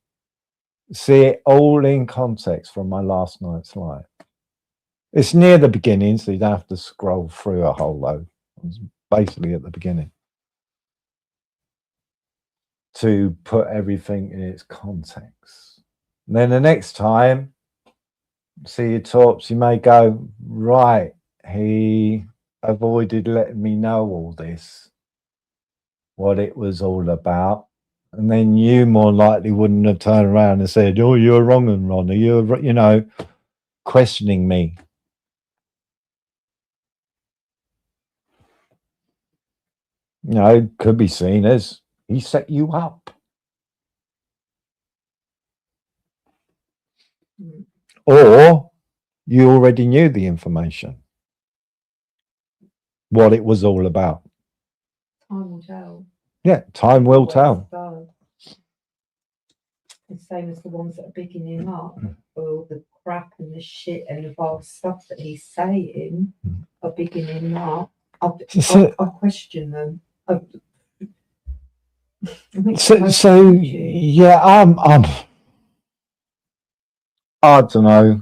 see it all in context from my last night's live. It's near the beginning, so you don't have to scroll through a whole load. It's basically at the beginning to put everything in its context. And then the next time, see your talks, you may go, right, he avoided letting me know all this, what it was all about. And then you more likely wouldn't have turned around and said, oh, you're wrong, and Ronnie, you're, you know, questioning me. You know, it could be seen as he set you up. Or you already knew the information, what it was all about. Time will tell. Yeah, time will tell. The same as the ones that are bigging him up, all the crap and the shit and the vile stuff that he's saying are bigging him up. I question them. So yeah, I don't know.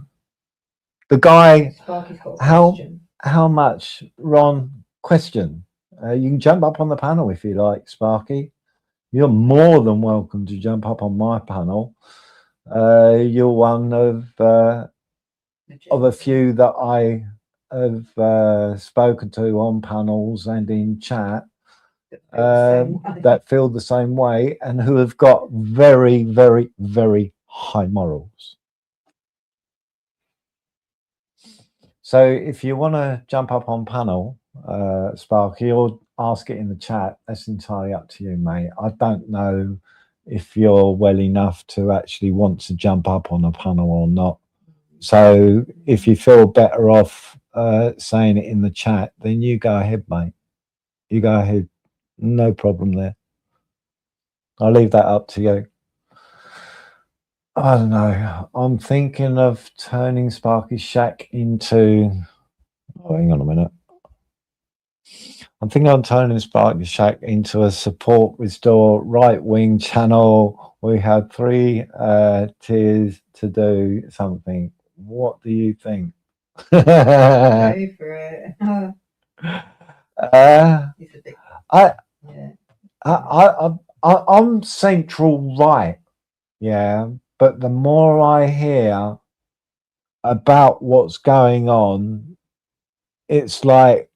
The guy, Sparky's got a question. how much, Ron, question? You can jump up on the panel if you like, Sparky. You're more than welcome to jump up on my panel. You're one of a few that I have spoken to on panels and in chat that feel the same way and who have got very, very, very high morals. So if you want to jump up on panel, Sparky, or ask it in the chat, that's entirely up to you, mate. I don't know if you're well enough to actually want to jump up on a panel or not. So if you feel better off saying it in the chat, then you go ahead, mate. You go ahead. No problem there. I'll leave that up to you. I don't know. I'm thinking of turning Sparky Shack into... Oh, hang on a minute. I'm thinking I'm turning Sparky Shack into a support restore right-wing channel. We have 3 tiers to do something. What do you think? Go for it. I'm central right, yeah, but the more I hear about what's going on, it's like,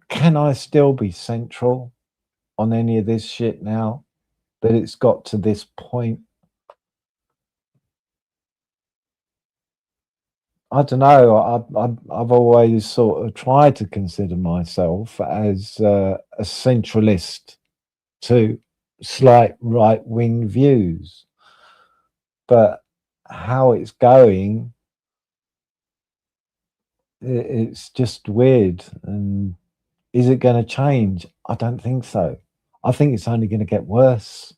can I still be central on any of this shit now that it's got to this point? I don't know. I've always sort of tried to consider myself as a centralist to slight right-wing views, but how it's going, it's just weird. And is it going to change? I don't think so. I think it's only going to get worse,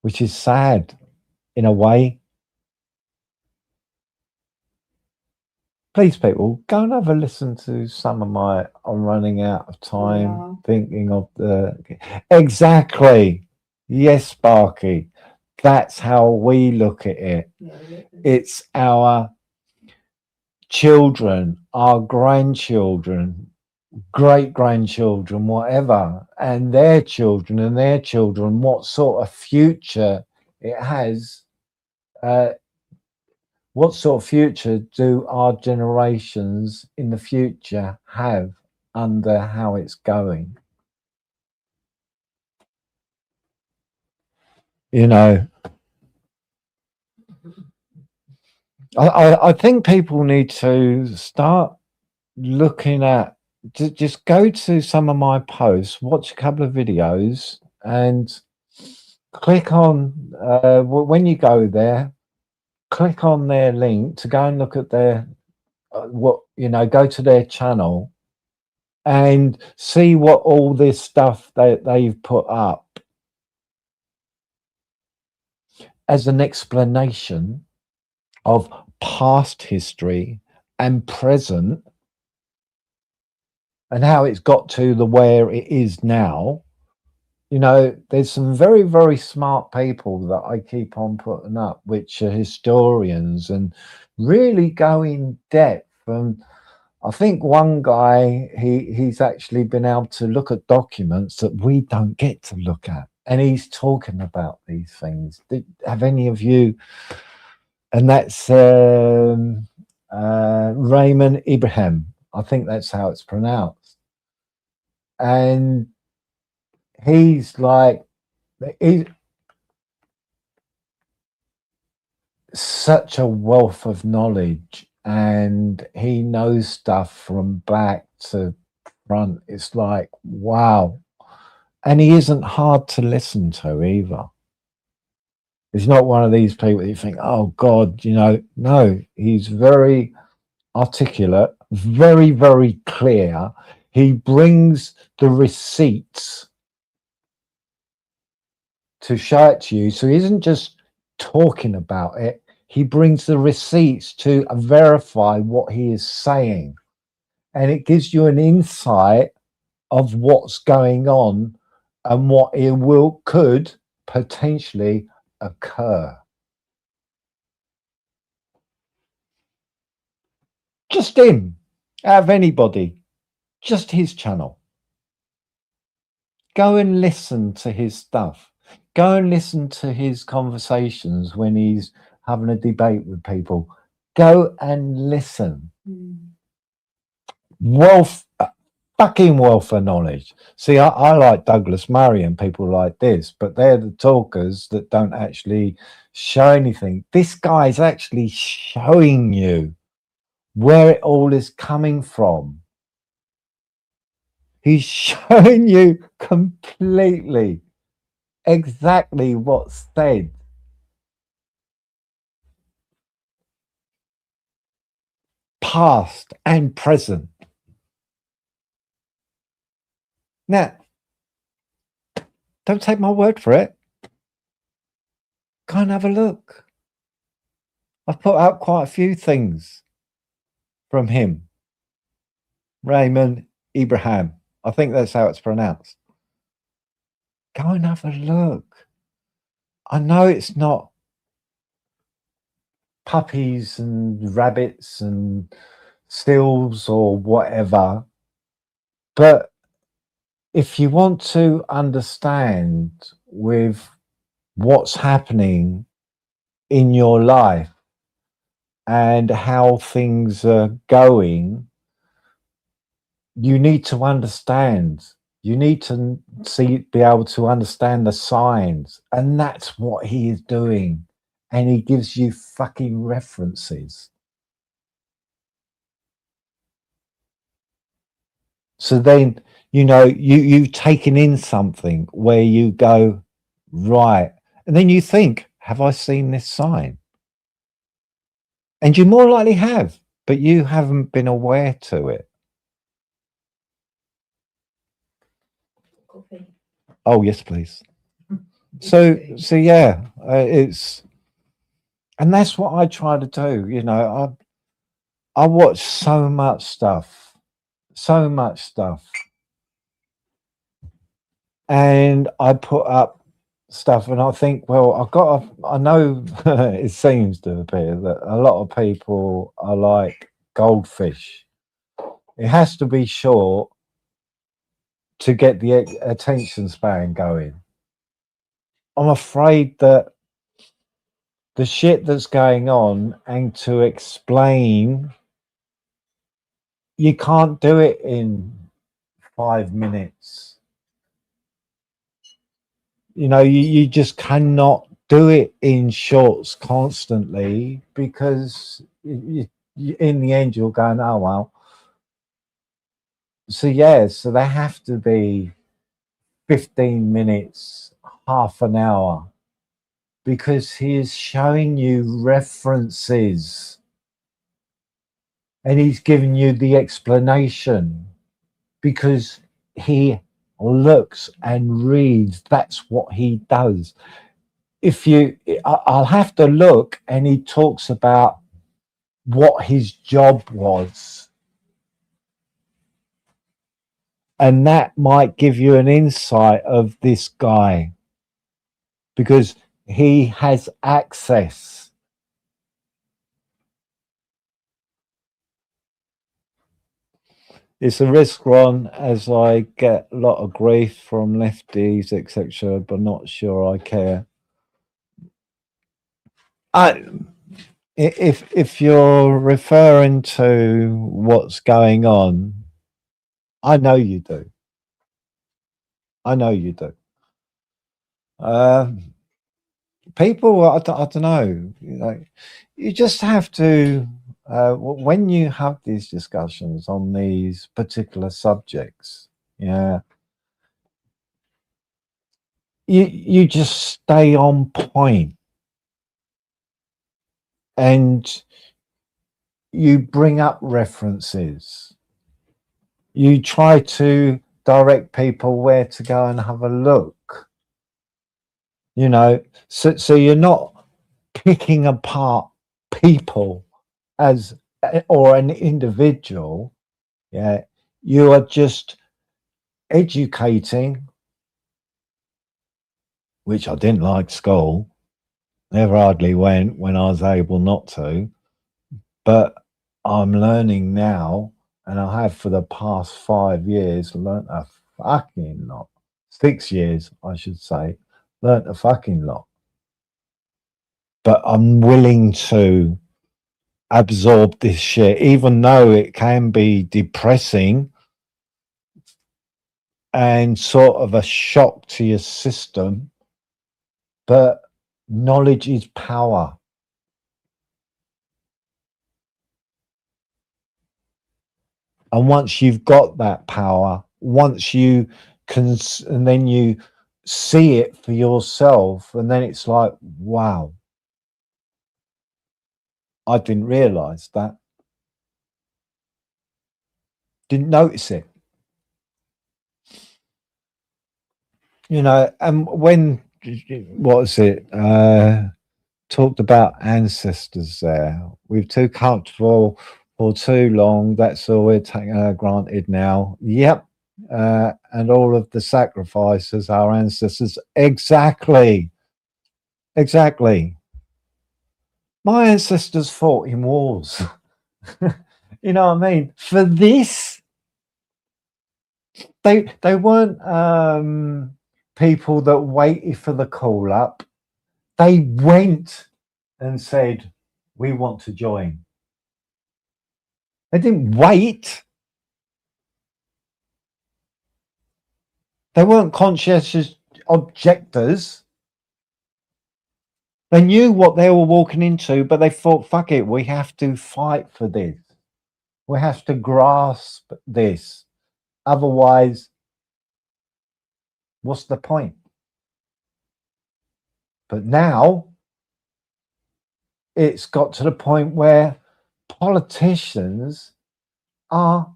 which is sad in a way. Please, people, go and have a listen to some of my I'm running out of time thinking of the... Exactly. Yes, Sparky. That's how we look at it. It's our children, our grandchildren, great-grandchildren, whatever, and their children, what sort of future it has. What sort of future do our generations in the future have under how it's going? You know, I think people need to start looking at, just go to some of my posts, watch a couple of videos, and click on, when you go there, click on their link to go and look at their, go to their channel and see what all this stuff that they've put up as an explanation of past history and present and how it's got to the where it is now. You know, there's some very, very smart people that I keep on putting up, which are historians and really go in depth. And I think one guy, he's actually been able to look at documents that we don't get to look at. And he's talking about these things. Have any of you? And that's Raymond Ibrahim. I think that's how it's pronounced. And he's like, he's such a wealth of knowledge, and he knows stuff from back to front. It's like, wow. And he isn't hard to listen to either. He's not one of these people that you think, oh God, you know, no, he's very articulate, very, very clear. He brings the receipts to show it to you. So he isn't just talking about it. He brings the receipts to verify what he is saying. And it gives you an insight of what's going on and what it could potentially occur. Just him, out of anybody, just his channel. Go and listen to his stuff. Go and listen to his conversations when he's having a debate with people. Go and listen. Fucking wealth of knowledge. See, I like Douglas Murray and people like this, but they're the talkers that don't actually show anything. This guy's actually showing you where it all is coming from. He's showing you completely exactly what's said. Past and present. Now, don't take my word for it. Go and have a look. I've put out quite a few things from him. Raymond Ibrahim. I think that's how it's pronounced. Go and have a look. I know it's not puppies and rabbits and stills or whatever, but if you want to understand with what's happening in your life and how things are going, you need to understand. You need to be able to understand the signs, and that's what he is doing. And he gives you fucking references. So then, you know, you've taken in something where you go, right. And then you think, have I seen this sign? And you more likely have, but you haven't been aware to it. Coffee. Oh, yes, please. So yeah, and that's what I try to do. You know, I watch so much stuff, and I put up stuff, and I think, well, I know it seems to appear that a lot of people are like goldfish. It has to be short to get the attention span going. I'm afraid that the shit that's going on, and to explain, you can't do it in 5 minutes. You know, you just cannot do it in shorts constantly, because in the end you're going, oh well. So yeah, so they have to be 15 minutes, half an hour, because he is showing you references and he's giving you the explanation, because he looks and reads. That's what he does. I'll have to look, and he talks about what his job was. And that might give you an insight of this guy, because he has access. It's a risk, Ron, as I get a lot of grief from lefties, etc., but not sure I care. If you're referring to what's going on, I know you do. I know you do. People, I don't know. You just have to. When you have these discussions on these particular subjects, yeah, you just stay on point, and you bring up references. You try to direct people where to go and have a look. You know, so you're not picking apart people as or an individual. Yeah, you are just educating, which I didn't like school. Never hardly went when I was able not to, but I'm learning now, and I have for the past 5 years learnt a fucking lot. 6 years, I should say, learnt a fucking lot. But I'm willing to absorb this shit, even though it can be depressing and sort of a shock to your system. But knowledge is power. And once you've got that power, once you can, and then you see it for yourself, and then it's like, wow, I didn't realize that. Didn't notice it. You know, and when, what was it? Talked about ancestors there. We're too comfortable for too long. That's all we're taking granted now. Yep. And all of the sacrifices our ancestors. Exactly. Exactly. My ancestors fought in wars. You know what I mean? For this, they weren't people that waited for the call up. They went and said, we want to join. They didn't wait. They weren't conscientious objectors. They knew what they were walking into, but they thought, fuck it, we have to fight for this. We have to grasp this. Otherwise, what's the point? But now, it's got to the point where politicians are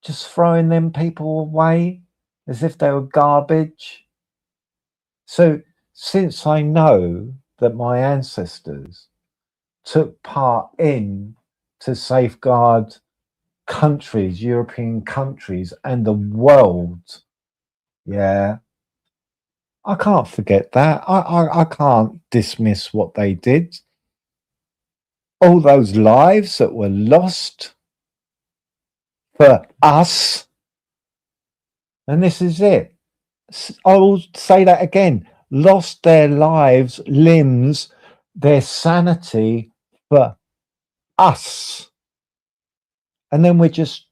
just throwing them people away as if they were garbage. So since I know that my ancestors took part in to safeguard countries, European countries, and the world, yeah, I can't forget that. I can't dismiss what they did. All those lives that were lost for us. And this is it. I will say that again. Lost their lives, limbs, their sanity for us. And then we're just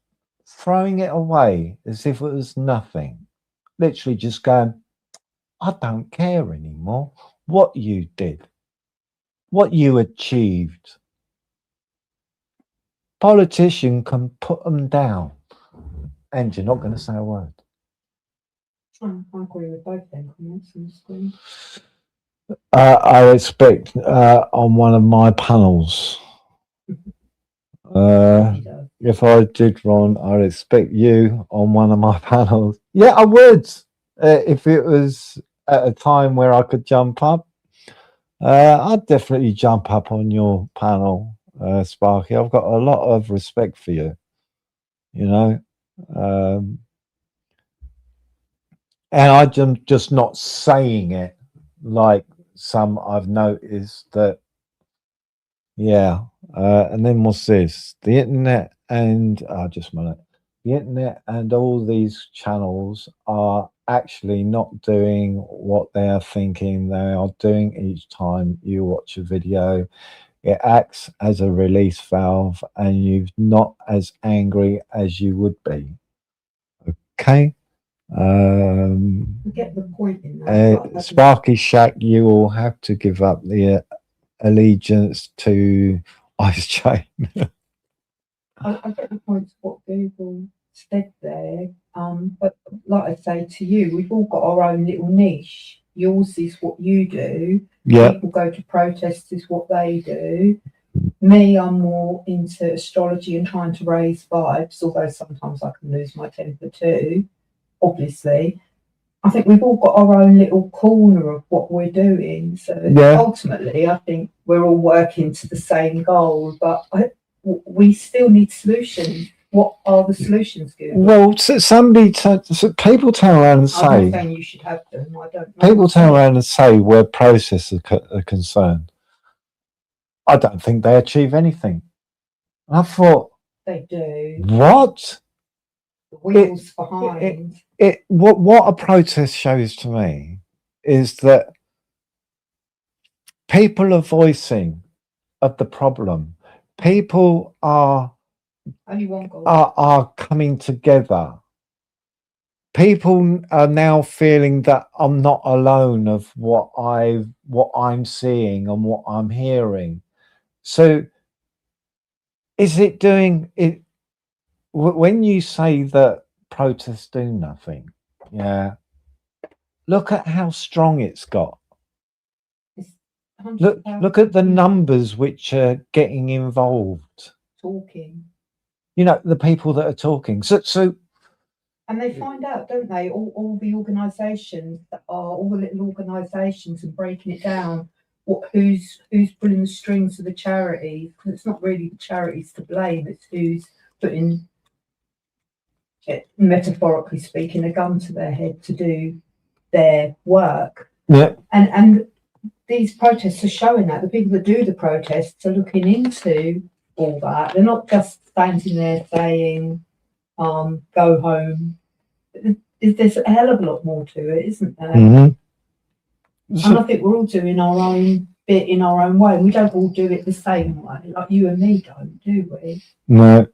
throwing it away as if it was nothing. Literally just going, I don't care anymore what you did, what you achieved. Politician can put them down, and you're not going to say a word. I agree with both them comments on the screen. I expect on one of my panels, if I did, Ron, I'd expect you on one of my panels. Yeah, I would. If it was at a time where I could jump up, I'd definitely jump up on your panel, Sparky. I've got a lot of respect for you, you know. and I'm just not saying it like some I've noticed that. Yeah, and then what's this? The internet and just a minute. The internet and all these channels are actually not doing what they are thinking they are doing each time you watch a video. It acts as a release valve, and you're not as angry as you would be. Okay. I get the point in that. but I don't- Sparky Shack, you will have to give up the allegiance to Ice Chain. I get the point of what Google said there. But like I say to you, we've all got our own little niche. Yours is what you do. Yeah. People go to protests is what they do. Me, I'm more into astrology and trying to raise vibes, although sometimes I can lose my temper too, obviously. I think we've all got our own little corner of what we're doing. So Yeah. ultimately, I think we're all working to the same goal, but we still need solutions. What are the solutions, Google? Well, so people turn around and I'm not say, saying you should have them. I don't know. people turn around and say where processes are concerned. I don't think they achieve anything. I thought, They do. what? The wheels behind. What a protest shows to me is that people are voicing of the problem. People are Only one goal. are coming together. People are now feeling that I'm not alone of what I'm seeing and what I'm hearing. So is it doing it when you say that protests do nothing? Yeah. Look at how strong it's got. Look at the numbers which are getting involved. Talking. You know, the people that are talking. So And they find out, don't they? All the organisations that are all the little organisations and breaking it down. Who's pulling the strings of the charities? Because it's not really the charities to blame. It's who's putting, metaphorically speaking, a gun to their head to do their work. yeah. And these protests are showing that the people that do the protests are looking into all that. They're not just standing there saying, go home. There's a hell of a lot more to it, isn't there? Mhm. And I think we're all doing our own bit in our own way. We don't all do it the same way, like you and me don't, do we? No,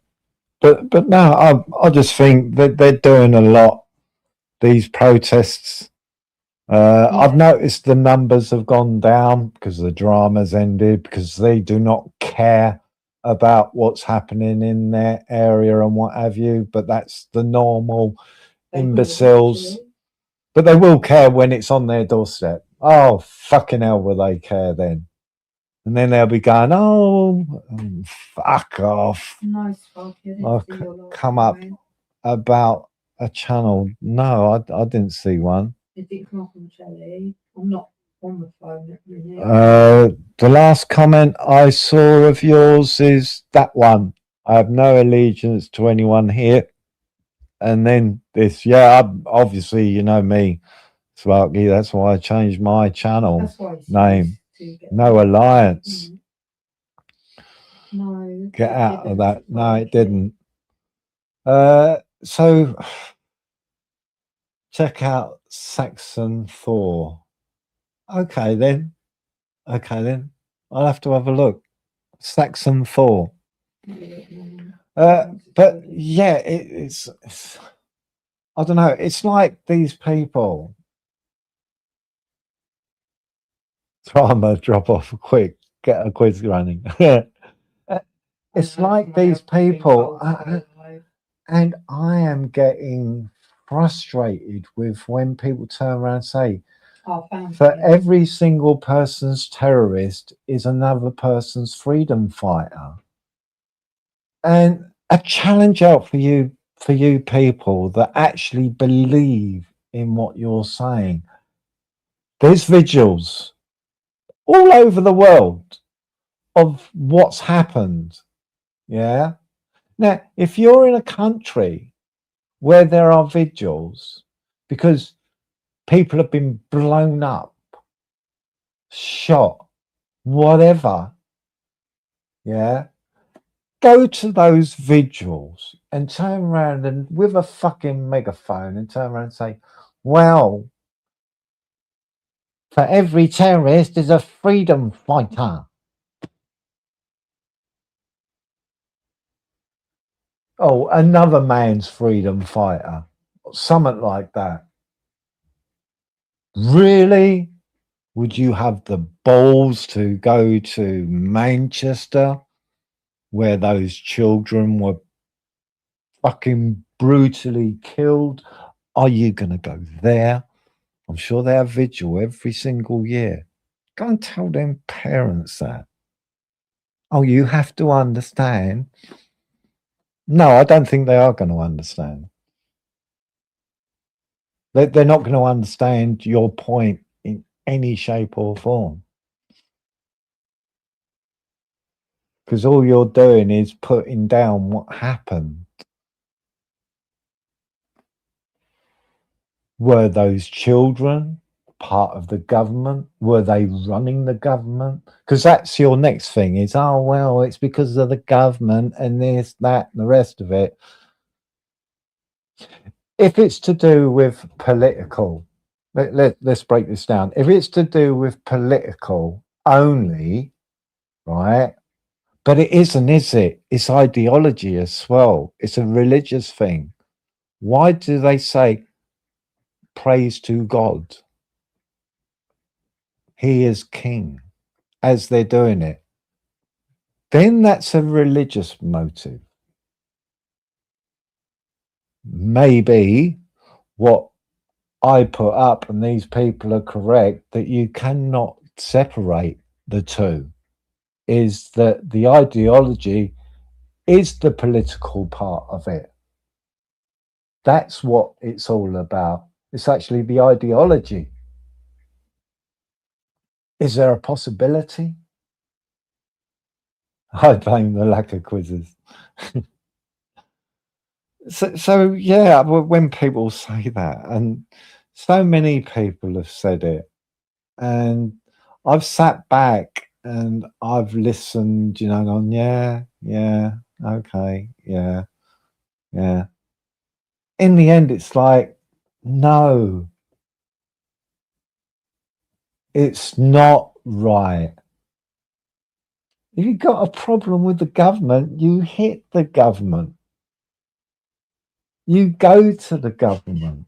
but no, I just think that they're doing a lot. These protests. I've noticed the numbers have gone down because the drama's ended, because they do not care about what's happening in their area and what have you. But that's the normal They will imbeciles. eventually. But they will care when it's on their doorstep. Oh, fucking hell, will they care then? And then they'll be going, oh, fuck off. No, Sparky, I didn't I'll see your last come up comment. about a channel. No, I didn't see one. Did it come up on Jelly? I'm not on the phone at the minute. The last comment I saw of yours is that one. I have no allegiance to anyone here. And then this, obviously, you know me, Sparky. That's why I changed my channel That's why it's name. used to get No alliance. No. Get it out of didn't, that. No, it Sparky. didn't. So check out Saxon Thor. Okay then. I'll have to have a look. Saxon Thor. But yeah, it's I don't know. It's like these people. So I'm gonna drop off quick. Get a quiz running. It's like these people, and I am getting frustrated with when people turn around and say, for every single person's terrorist is another person's freedom fighter. And a challenge out for you people that actually believe in what you're saying. There's vigils all over the world of what's happened. Yeah. Now, if you're in a country where there are vigils, because People have been blown up, shot, whatever. Yeah. Go to those vigils and turn around and with a fucking megaphone and turn around and say, well, for every terrorist is a freedom fighter. Oh, another man's freedom fighter. Something like that. Really? Would you have the balls to go to Manchester where those children were fucking brutally killed? Are you going to go there? I'm sure they have vigil every single year. Go and tell them parents that. Oh, you have to understand. No, I don't think they are going to understand. They're not going to understand your point in any shape or form. Because all you're doing is putting down what happened. Were those children part of the government? Were they running the government? Because that's your next thing is, oh, well, it's because of the government and this, that, and the rest of it. If it's to do with political, let's break this down. If it's to do with political only, right? But it isn't, is it? It's ideology as well. It's a religious thing. Why do they say praise to God? He is king as they're doing it. Then that's a religious motive. Maybe what I put up and these people are correct, that you cannot separate the two, is that the ideology is the political part of it. That's what it's all about. It's actually the ideology. Is there a possibility? I blame the lack of quizzes. So yeah, when people say that, and so many people have said it, and I've sat back and I've listened, you know, gone, yeah, okay, yeah. In the end, it's like, no, it's not right. If you've got a problem with the government, you hit the government. You go to the government.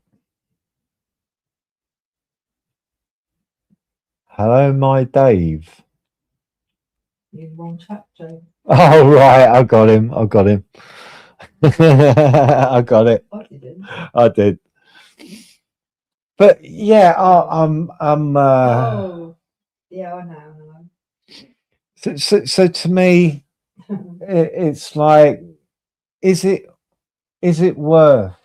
Hello, my Dave. You're the wrong chap, Joe. Oh, right, I got him. I got it. I didn't. I did. But yeah, I'm Oh, yeah, I know. so to me, it's like, is it worth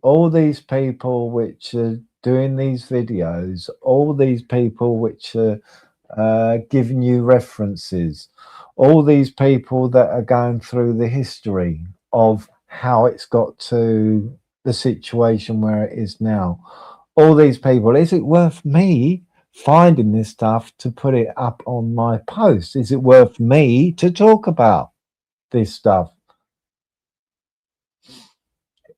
all these people which are doing these videos, all these people which are giving you references, all these people that are going through the history of how it's got to the situation where it is now, all these people, is it worth me finding this stuff to put it up on my post? Is it worth me to talk about this stuff?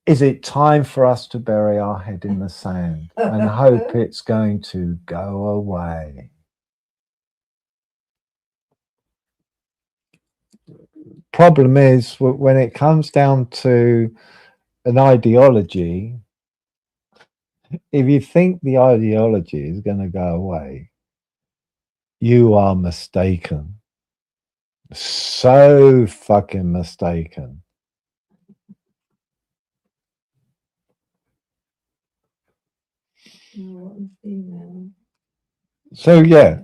Is it time for us to bury our head in the sand and hope it's going to go away? Problem is, when it comes down to an ideology, if you think the ideology is going to go away, you are mistaken. So fucking mistaken. So yeah,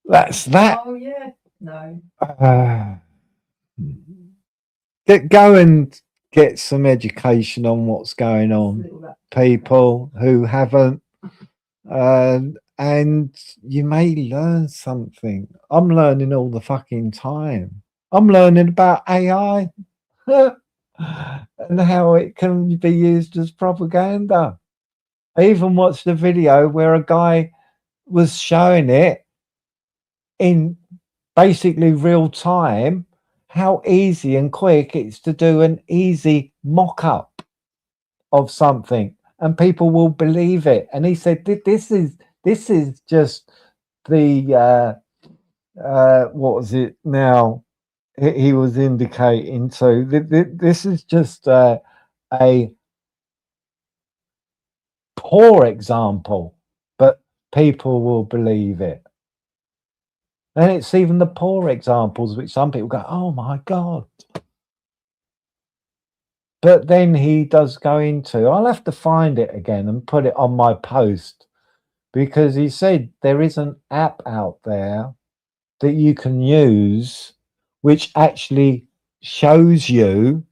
that's that. Oh yeah, no. Go and get some education on what's going on, people who haven't, and you may learn something. I'm learning all the fucking time. I'm learning about AI and how it can be used as propaganda. I even watched a video where a guy was showing it in basically real time, how easy and quick it's to do an easy mock-up of something, and people will believe it. And he said, this is just the what was it now he was indicating. So this is just a poor example, but people will believe it. And it's even the poor examples which some people go, oh my God. But then he does go into, I'll have to find it again and put it on my post, because he said there is an app out there that you can use which actually shows you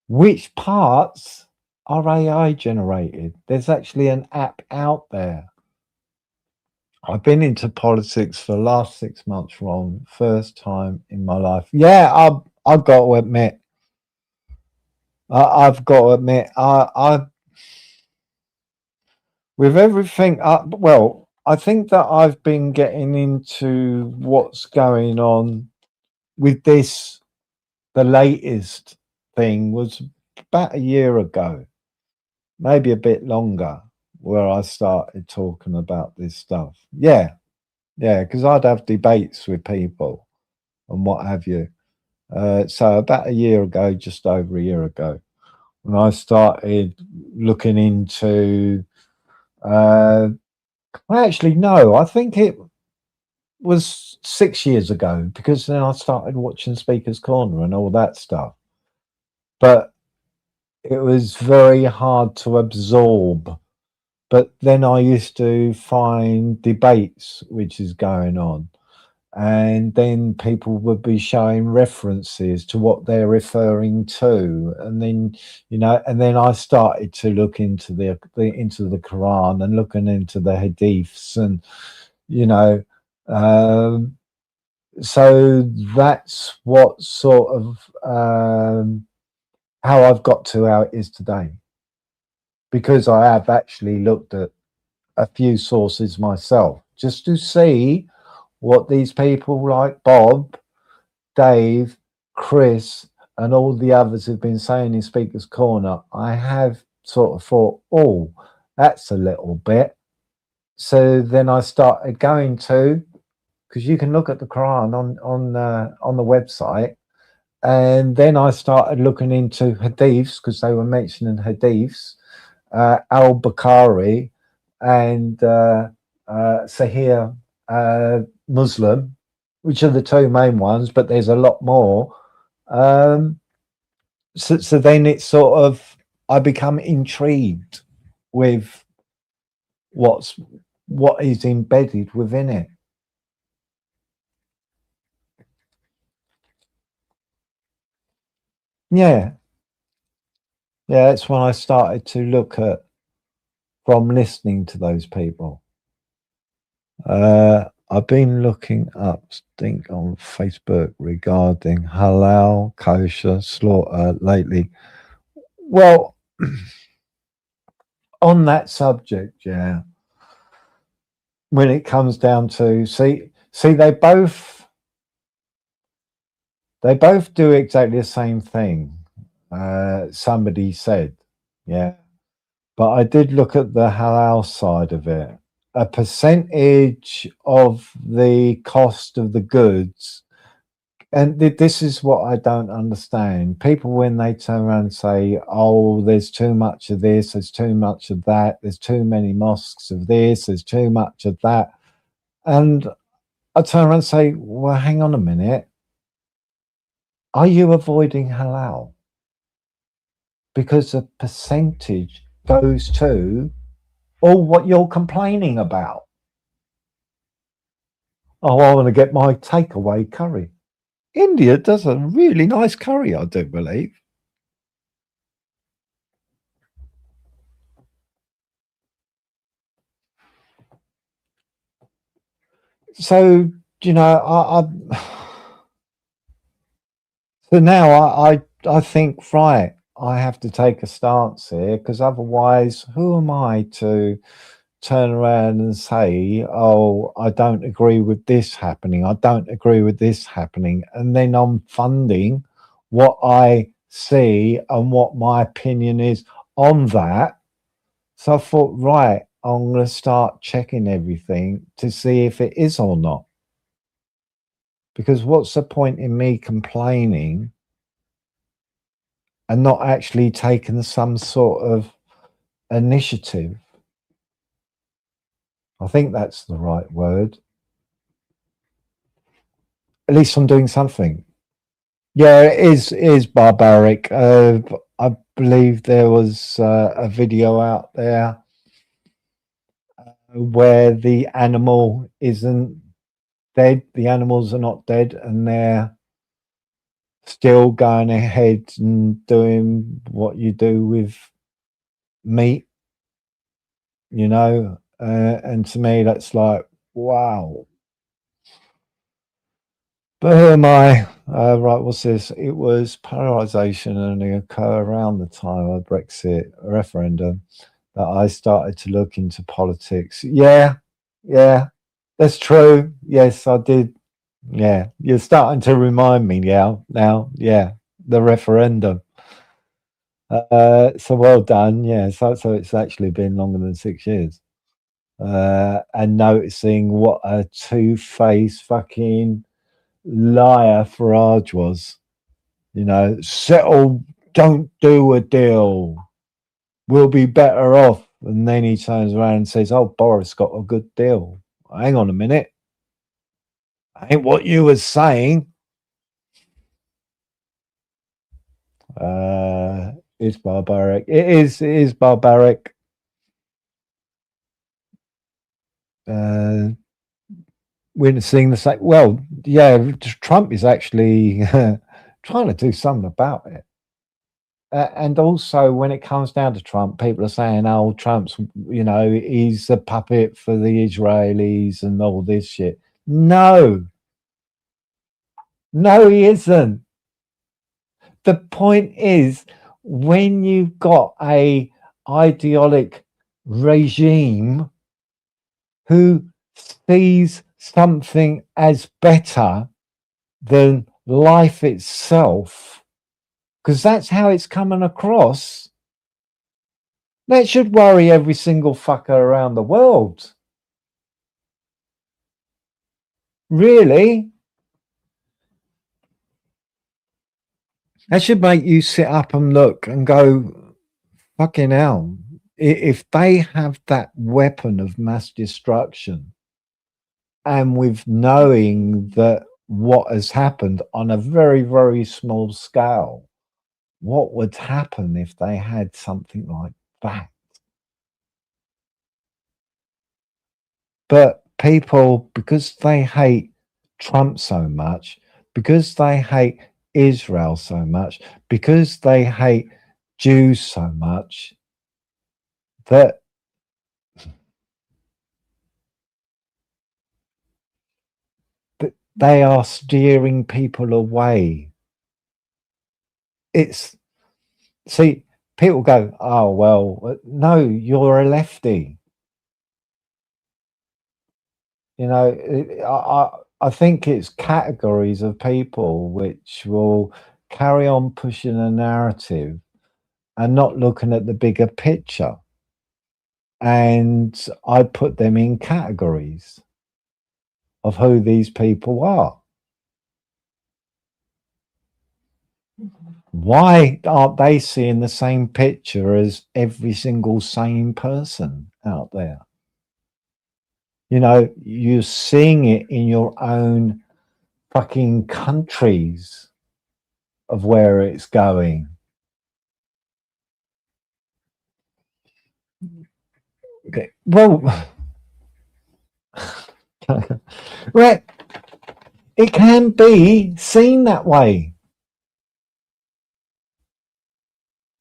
which parts are AI generated. There's actually an app out there. I've been into politics for the last 6 months, Ron. First time in my life. Yeah, I've got to admit, I've got to admit, I with everything up, well, I think that I've been getting into what's going on with this. The latest thing was about a year ago, maybe a bit longer, where I started talking about this stuff. Yeah, because I'd have debates with people and what have you. So about a year ago, just over a year ago, when I started looking into, well, actually, no, I think it was 6 years ago, because then I started watching Speaker's Corner and all that stuff. But it was very hard to absorb. But then I used to find debates which is going on, and then people would be showing references to what they're referring to, and then and then I started to look into the Quran and looking into the hadiths, and so that's what sort of how I've got to how it is today, because I have actually looked at a few sources myself just to see what these people like Bob, Dave, Chris, and all the others have been saying in Speaker's Corner. I have sort of thought, oh, that's a little bit. So then I started going to, because you can look at the Quran on the website, and then I started looking into hadiths, because they were mentioning hadiths, al-Bukhari and Sahih Muslim, which are the two main ones, but there's a lot more. So then it's sort of, I become intrigued with what is embedded within it. Yeah, that's when I started to look at, from listening to those people. I've been looking up, think, on Facebook regarding halal kosher slaughter lately. Well, on that subject, yeah, when it comes down to see they both do exactly the same thing. Somebody said, yeah, but I did look at the halal side of it. A percentage of the cost of the goods, and this is what I don't understand. People, when they turn around and say, oh, there's too much of this, there's too much of that, there's too many mosques of this, there's too much of that, and I turn around and say, well, hang on a minute, are you avoiding halal? Because a percentage goes to all what you're complaining about. Oh, I want to get my takeaway curry. India does a really nice curry, I do believe. So, I so now I think, right, I have to take a stance here, because otherwise, who am I to turn around and say, oh, I don't agree with this happening, I don't agree with this happening, and then I'm funding what I see and what my opinion is on that. So I thought, right, I'm going to start checking everything to see if it is or not. Because what's the point in me complaining and not actually taking some sort of initiative? I think that's the right word. At least I'm doing something. Yeah, it is barbaric. I believe there was a video out there where the animal isn't dead. The animals are not dead, and they're still going ahead and doing what you do with meat, you know. And to me, that's like, wow. But who am I? Right, what's this? It was polarisation and it occurred around the time of Brexit referendum that I started to look into politics. Yeah, that's true. Yes, I did. Yeah, you're starting to remind me now. Yeah, the referendum. So well done. Yeah, so it's actually been longer than 6 years. And noticing what a two-faced fucking liar Farage was. You know, settle, don't do a deal, we'll be better off. And then he turns around and says, oh, Boris got a good deal. Hang on a minute, ain't what you was saying. It's barbaric. It is barbaric. Witnessing the same. Well, yeah, Trump is actually trying to do something about it. And also, when it comes down to Trump, people are saying, oh, Trump's, you know, he's a puppet for the Israelis and all this shit. No, he isn't. The point is, when you've got a ideological regime who sees something as better than life itself, because that's how it's coming across, that should worry every single fucker around the world. Really? That should make you sit up and look and go, fucking hell. If they have that weapon of mass destruction, and with knowing that what has happened on a very, very small scale, what would happen if they had something like that? But people, because they hate Trump so much, because they hate Israel so much, because they hate Jews so much, that they are steering people away. It's, see, people go, oh, well, no, you're a lefty. You know, I think it's categories of people which will carry on pushing a narrative and not looking at the bigger picture. And I put them in categories of who these people are. Why aren't they seeing the same picture as every single sane person out there? You know, you're seeing it in your own fucking countries of where it's going. Okay, well, well, it can be seen that way,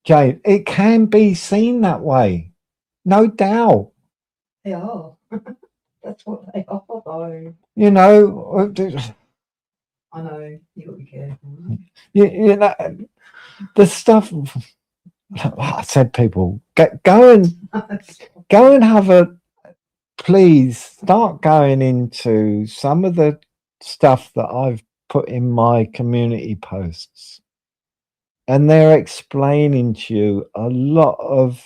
Jay. It can be seen that way, no doubt. They are. That's what they are, though. You know, I know, you got to be careful. you know, the stuff I said, people, go and have a, please start going into some of the stuff that I've put in my community posts. And they're explaining to you a lot of,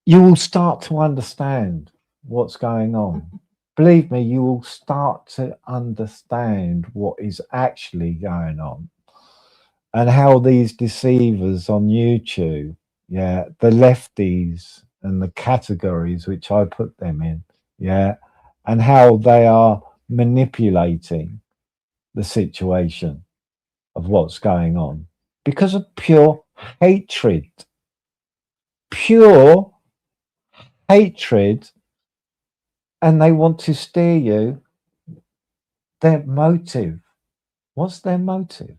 you will start to understand what's going on. Believe me, you will start to understand what is actually going on and how these deceivers on YouTube, yeah, the lefties and the categories which I put them in, yeah, and how they are manipulating the situation of what's going on because of pure hatred. Pure hatred, and they want to steer you. Their motive. What's their motive?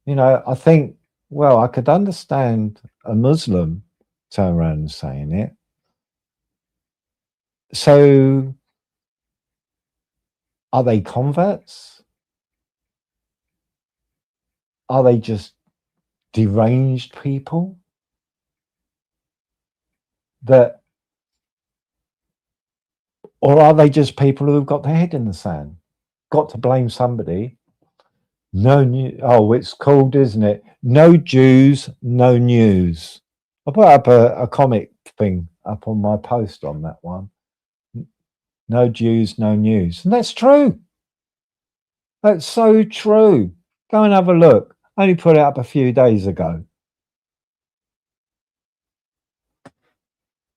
You know, I think, well, I could understand a Muslim turn around and saying it. So are they converts? Are they just deranged people that, or are they just people who've got their head in the sand, got to blame somebody? No new. Oh, it's called, isn't it? No Jews, no news. I put up a comic thing up on my post on that one. No Jews, no news, and that's true. That's so true. Go and have a look. I only put it up a few days ago.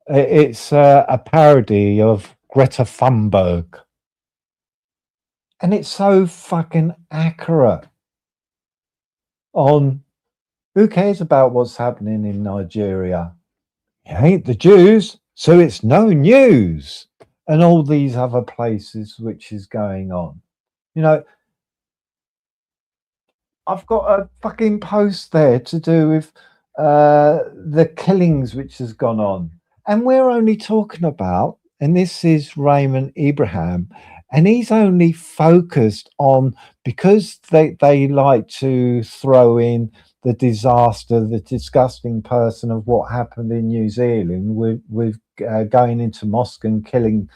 It's a parody of Greta Thunberg, and it's so fucking accurate on who cares about what's happening in Nigeria. It ain't the Jews, so it's no news. And all these other places which is going on. You know, I've got a fucking post there to do with the killings which has gone on. And we're only talking about, and this is Raymond Abraham, and he's only focused on, because they like to throw in the disaster, the disgusting person of what happened in New Zealand with going into mosque and killing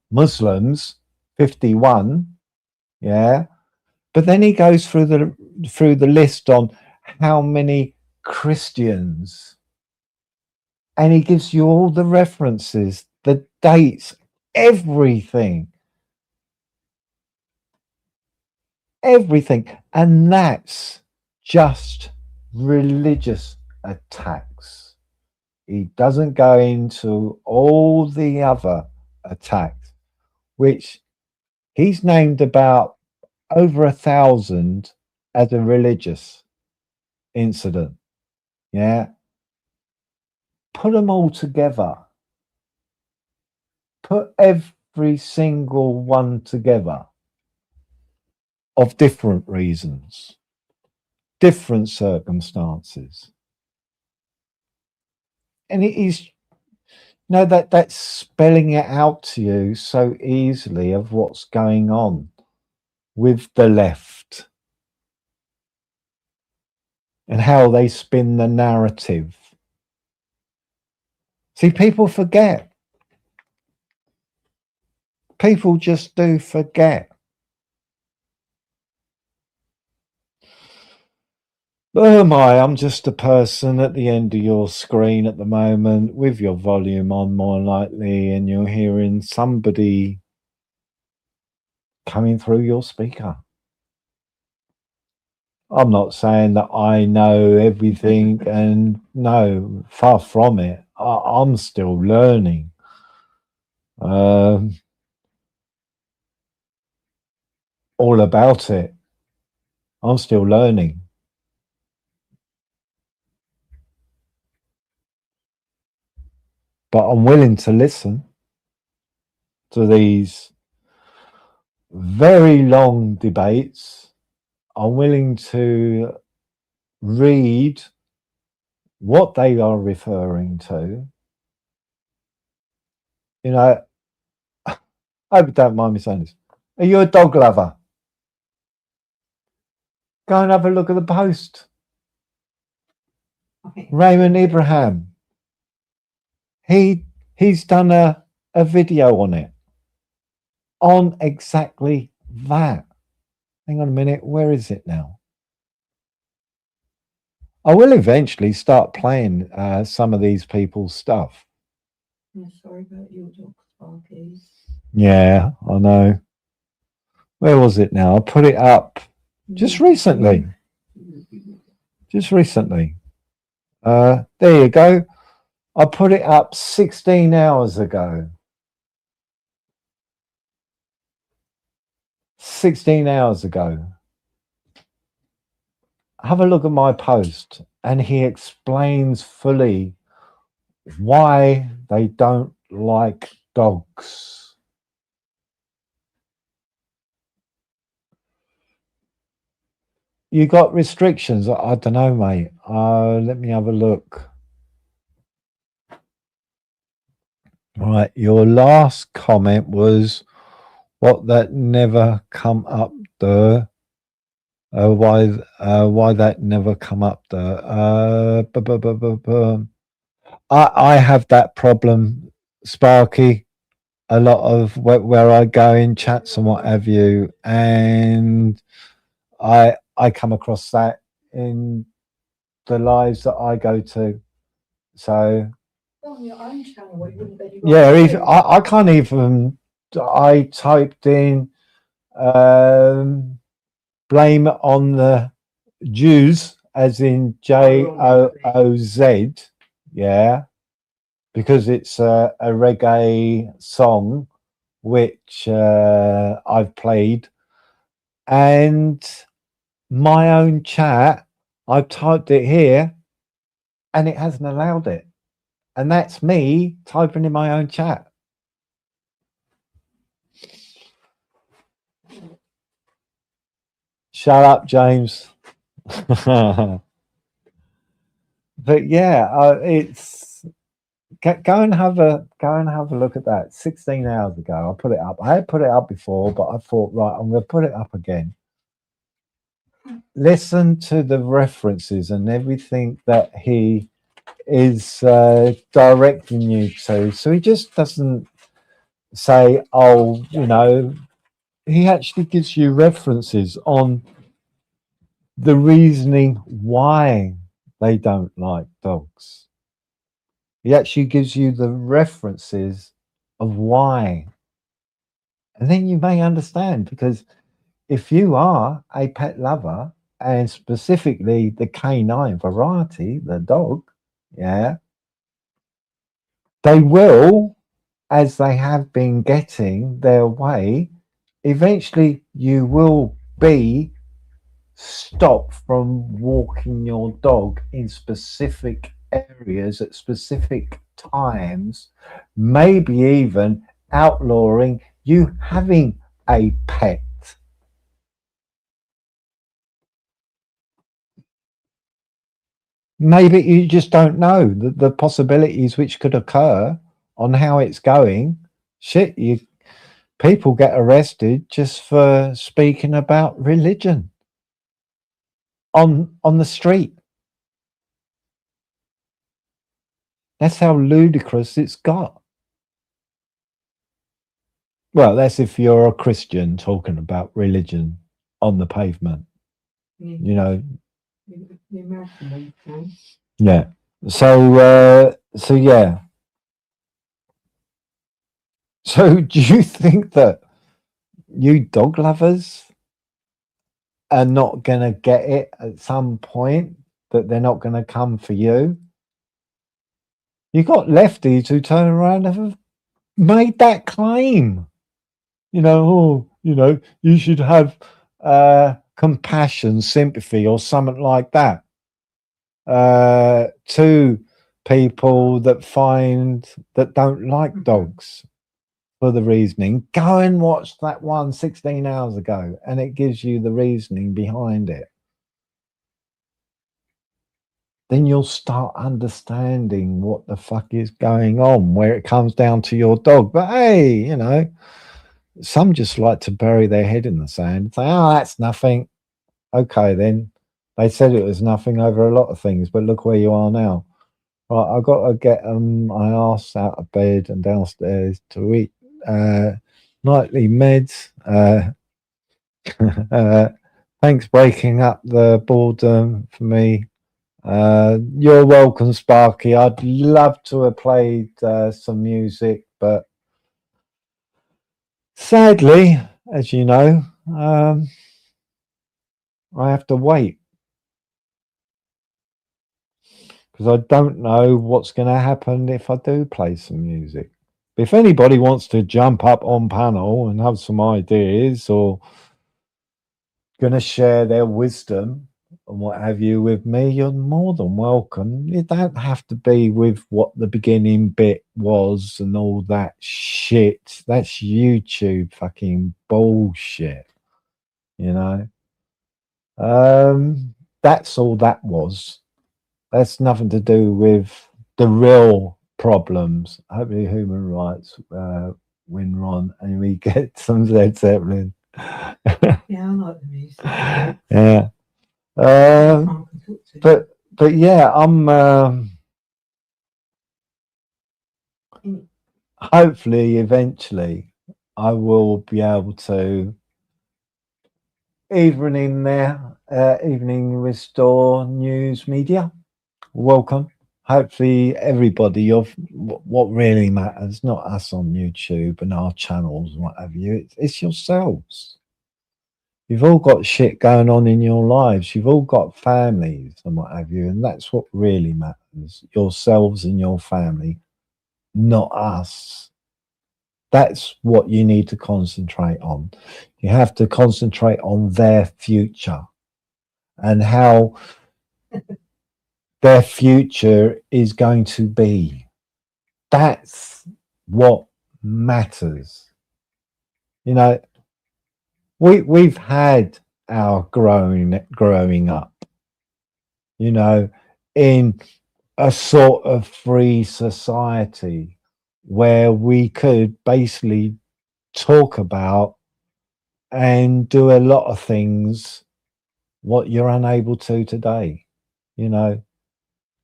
Muslims, 51, yeah. But then he goes through the list on how many Christians, and he gives you all the references, the dates, everything. Everything. And that's just religious attacks. He doesn't go into all the other attacks, which he's named about over 1,000 as a religious incident. Yeah. Put them all together. Put every single one together of different reasons, different circumstances. And it is, that's spelling it out to you so easily of what's going on with the left and how they spin the narrative. See, people forget. People just do forget. Oh my, I'm just a person at the end of your screen at the moment with your volume on more likely, and you're hearing somebody coming through your speaker. I'm not saying that I know everything, and no, far from it. I'm still learning. All about it. I'm still learning. But I'm willing to listen to these very long debates. I'm willing to read what they are referring to. You know, I hope you don't mind me saying this. Are you a dog lover? Go and have a look at the post. I think Raymond Ibrahim. He's done a video on it. On exactly that. Hang on a minute, where is it now? I will eventually start playing some of these people's stuff. I'm sorry about your dog, Sparky. Yeah, I know. Where was it now? I put it up just recently. Just recently. There you go. I put it up 16 hours ago. 16 hours ago. Have a look at my post, and he explains fully why they don't like dogs. You got restrictions? I don't know, mate. Let me have a look. Right, your last comment was what that never come up there. Why that never come up there? I have that problem, Sparky. A lot of where I go in chats and what have you, and I come across that in the lives that I go to. So On your own channel, it wouldn't be yeah, right even, I can't even. I typed in blame on the Jews, as in JOOZ, yeah, because it's a reggae song which I've played, and my own chat, I've typed it here, and it hasn't allowed it, and that's me typing in my own chat. Shut up, James. But yeah, it's go and have a look at that. 16 hours ago, I put it up. I had put it up before, but I thought, right, I'm going to put it up again. Listen to the references and everything that he is directing you to. So he just doesn't say, oh, you know, he actually gives you references on the reasoning why they don't like dogs. He actually gives you the references of why. And then you may understand, because if you are a pet lover, and specifically the canine variety, the dog, yeah, they will, as they have been getting their way, eventually you will be stopped from walking your dog in specific areas at specific times, maybe even outlawing you having a pet. Maybe you just don't know the possibilities which could occur on how it's going. Shit, people get arrested just for speaking about religion on the street. That's how ludicrous it's got. Well, that's if you're a Christian talking about religion on the pavement, you know. The American one, okay. Yeah. So yeah. So do you think that you dog lovers are not going to get it at some point, that they're not going to come for you? You got lefties who turn around and have made that claim. You know, oh, you know, you should have compassion, sympathy, or something like that to people that don't like dogs, for the reasoning. Go and watch that one 16 hours ago, and it gives you the reasoning behind it. Then you'll start understanding what the fuck is going on where it comes down to your dog. But hey, you know, some just like to bury their head in the sand and say, oh, that's nothing. Okay, then They said it was nothing over a lot of things, but look where you are now. Right, I got to get my ass out of bed and downstairs to eat nightly meds. Thanks breaking up the boredom for me. You're welcome, Sparky. I'd love to have played some music, but sadly, as you know, I have to wait because I don't know what's going to happen if I do play some music. If anybody wants to jump up on panel and have some ideas or going to share their wisdom and what have you with me, you're more than welcome. You don't have to be with what the beginning bit was and all that shit. That's YouTube fucking bullshit, you know. That's all that was. That's nothing to do with the real problems. Hopefully human rights win, Ron, and we get some Led Zeppelin. Yeah, I like the music. Yeah. But yeah, I'm hopefully eventually I will be able to evening restore news media. Welcome. Hopefully everybody of what really matters, not us on YouTube and our channels and what have you, it's yourselves. You've all got shit going on in your lives. You've all got families and what have you. And that's what really matters. Yourselves and your family, not us. That's what you need to concentrate on. You have to concentrate on their future and how their future is going to be. That's what matters. You know, we've had our growing up, you know, in a sort of free society where we could basically talk about and do a lot of things what you're unable to today. You know,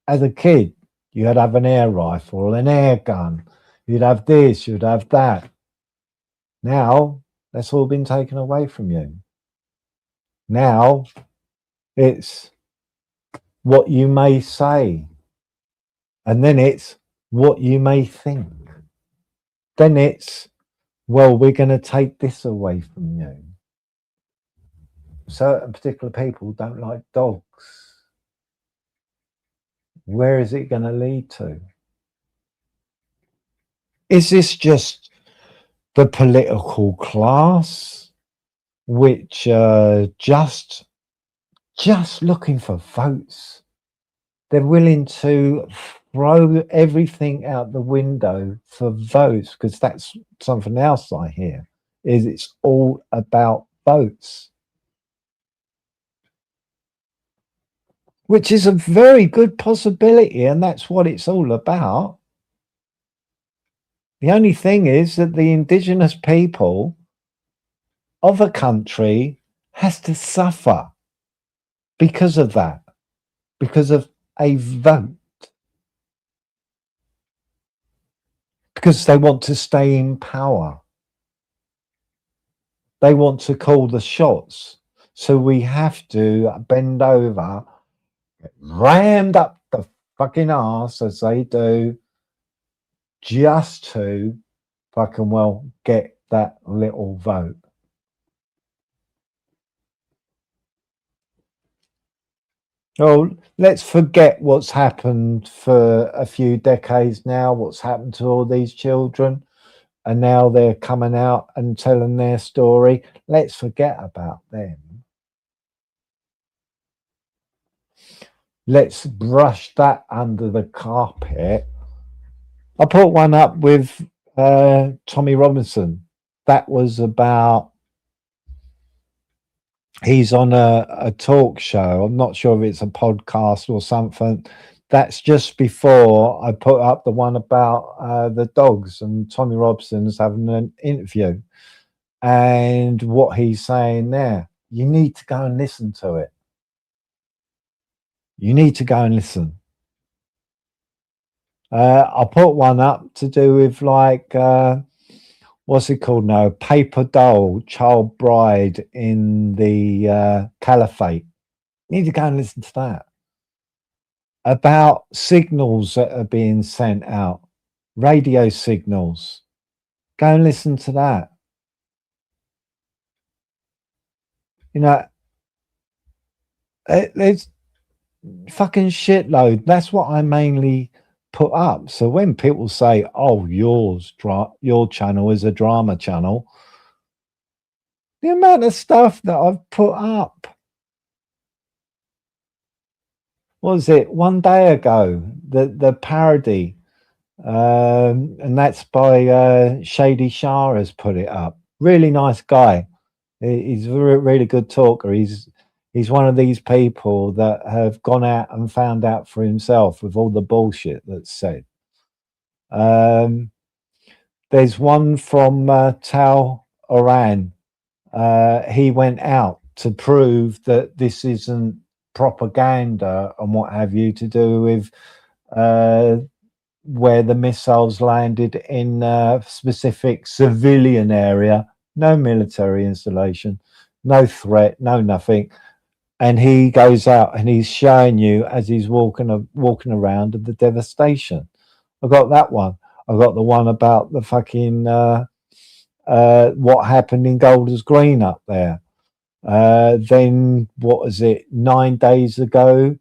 as a kid, you'd have an air rifle, an air gun, you'd have this, you'd have that. Now that's all been taken away from you. Now it's what you may say, and then it's what you may think. Then it's, well, we're going to take this away from you. Certain particular people don't like dogs. Where is it going to lead to? Is this just the political class which just looking for votes? They're willing to throw everything out the window for votes, because that's something else I hear, is it's all about votes, which is a very good possibility, and that's what it's all about. The only thing is that the indigenous people of a country has to suffer because of that, because of a vote, because they want to stay in power. They want to call the shots. So we have to bend over, get rammed up the fucking arse as they do, just to fucking well get that little vote. Oh, let's forget what's happened for a few decades now, what's happened to all these children, and now they're coming out and telling their story. Let's forget about them. Let's brush that under the carpet. I put one up with Tommy Robinson. That was about, he's on a talk show. I'm not sure if it's a podcast or something. That's just before I put up the one about the dogs, and Tommy Robson's having an interview. And what he's saying there, you need to go and listen to it. You need to go and listen. I put one up to do with like, what's it called now? Paper doll, child bride in the caliphate. You need to go and listen to that. About signals that are being sent out, radio signals. Go and listen to that. You know, there's fucking shitload. That's what I mainly put up. So when people say, "Oh, your channel is a drama channel," the amount of stuff that I've put up. What was it? One day ago, the parody, and that's by Shady Shah has put it up. Really nice guy. He's a really good talker. He's one of these people that have gone out and found out for himself with all the bullshit that's said. There's one from Tal Oran. He went out to prove that this isn't propaganda and what have you, to do with where the missiles landed in a specific civilian area, no military installation, no threat, no nothing. And he goes out and he's showing you as he's walking around of the devastation. I got that one. I got the one about the fucking what happened in Golders Green up there. Then what was it? 9 days ago.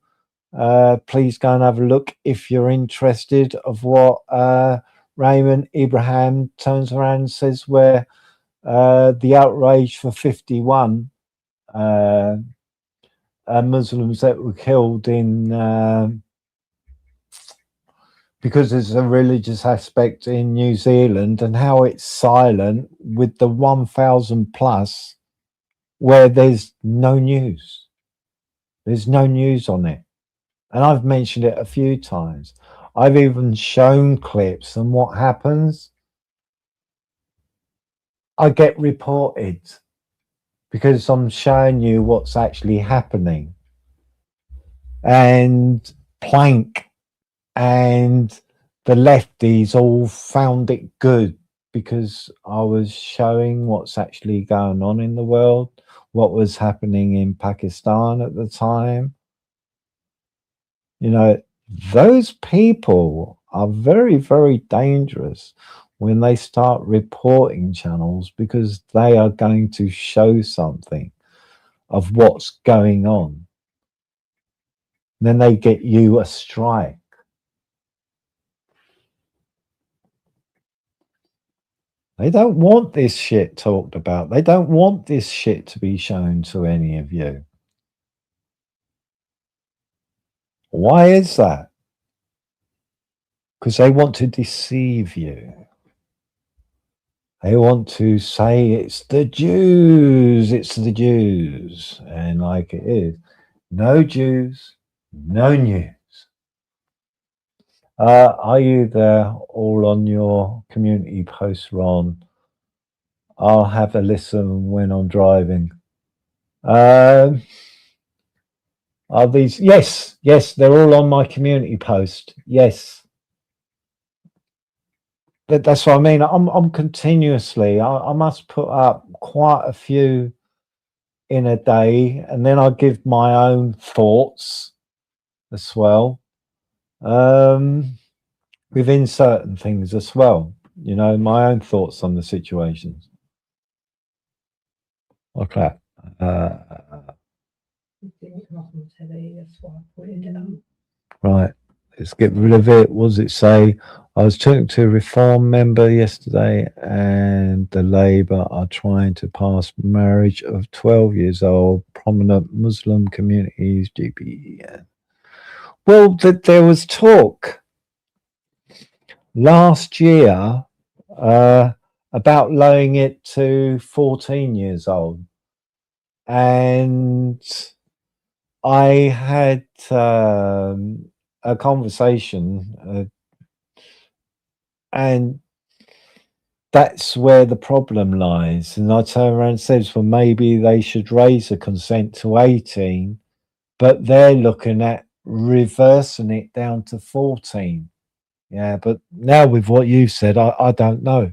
Please go and have a look if you're interested of what Raymond Ibrahim turns around and says, where the outrage for 51 Muslims that were killed in because there's a religious aspect in New Zealand, and how it's silent with the 1,000 plus where there's no news. There's no news on it. And I've mentioned it a few times. I've even shown clips, and what happens? I get reported because I'm showing you what's actually happening. And Plank and the lefties all found it good because I was showing what's actually going on in the world, what was happening in Pakistan at the time. You know, those people are very, very dangerous when they start reporting channels, because they are going to show something of what's going on. Then they get you a strike. They don't want this shit talked about. They don't want this shit to be shown to any of you. Why is that? Because they want to deceive you. They want to say it's the Jews, it's the Jews. And like it is, no Jews, no news. Are you there all on your community posts, Ron? I'll have a listen when I'm driving. Are these? Yes, they're all on my community post. Yes. That's what I mean. I'm continuously, I must put up quite a few in a day, and then I give my own thoughts as well. Within certain things as well, you know, my own thoughts on the situations. Okay. Right, let's get rid of it. What does it say? I was talking to a reform member yesterday, and the Labour are trying to pass marriage of 12 years old, prominent Muslim communities, GP. Well, there was talk last year about lowering it to 14 years old. And I had a conversation, and that's where the problem lies. And I turn around and says, well, maybe they should raise the consent to 18, but they're looking at reversing it down to 14. Yeah, but now with what you said, I don't know.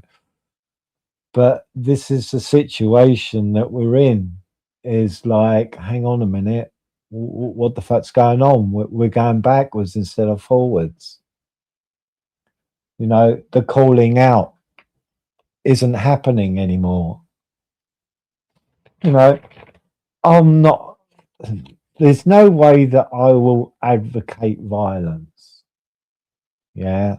But this is the situation that we're in. Is like, hang on a minute, what the fuck's going on? We're going backwards instead of forwards. You know, the calling out isn't happening anymore. You know, I'm not, there's no way that I will advocate violence. Yeah.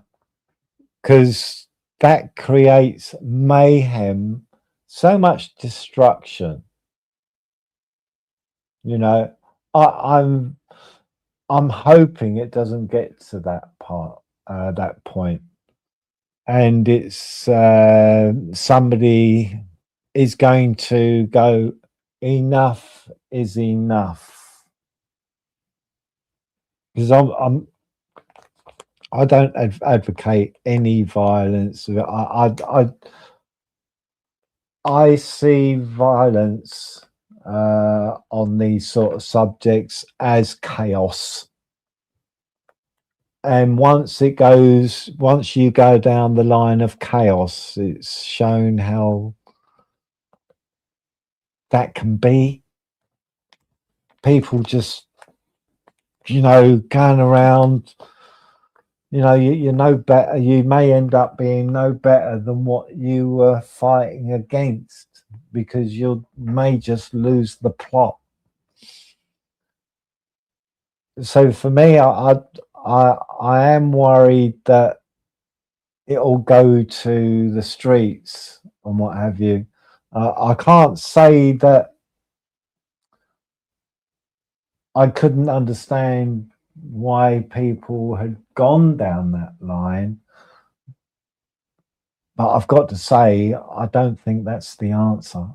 Because that creates mayhem, so much destruction. You know, I'm hoping it doesn't get to that part, that point, and it's somebody is going to go, enough is enough. Because I don't advocate any violence. I see violence on these sort of subjects as chaos. And once you go down the line of chaos, it's shown how that can be. People just, you know, going around, you know, you know better. You may end up being no better than what you were fighting against, because you may just lose the plot. So for me, I am worried that it'll go to the streets and what have you. I can't say that I couldn't understand why people had gone down that line, but I've got to say, I don't think that's the answer.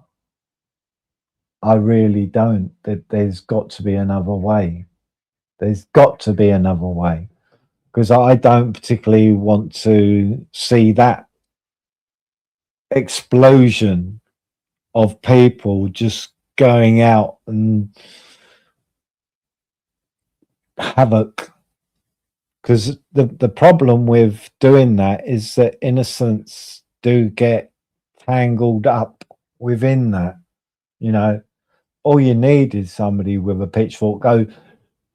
I really don't. There's got to be another way. There's got to be another way, because I don't particularly want to see that explosion of people just going out and havoc. Because the problem with doing that is that innocents do get tangled up within that. You know, all you need is somebody with a pitchfork go,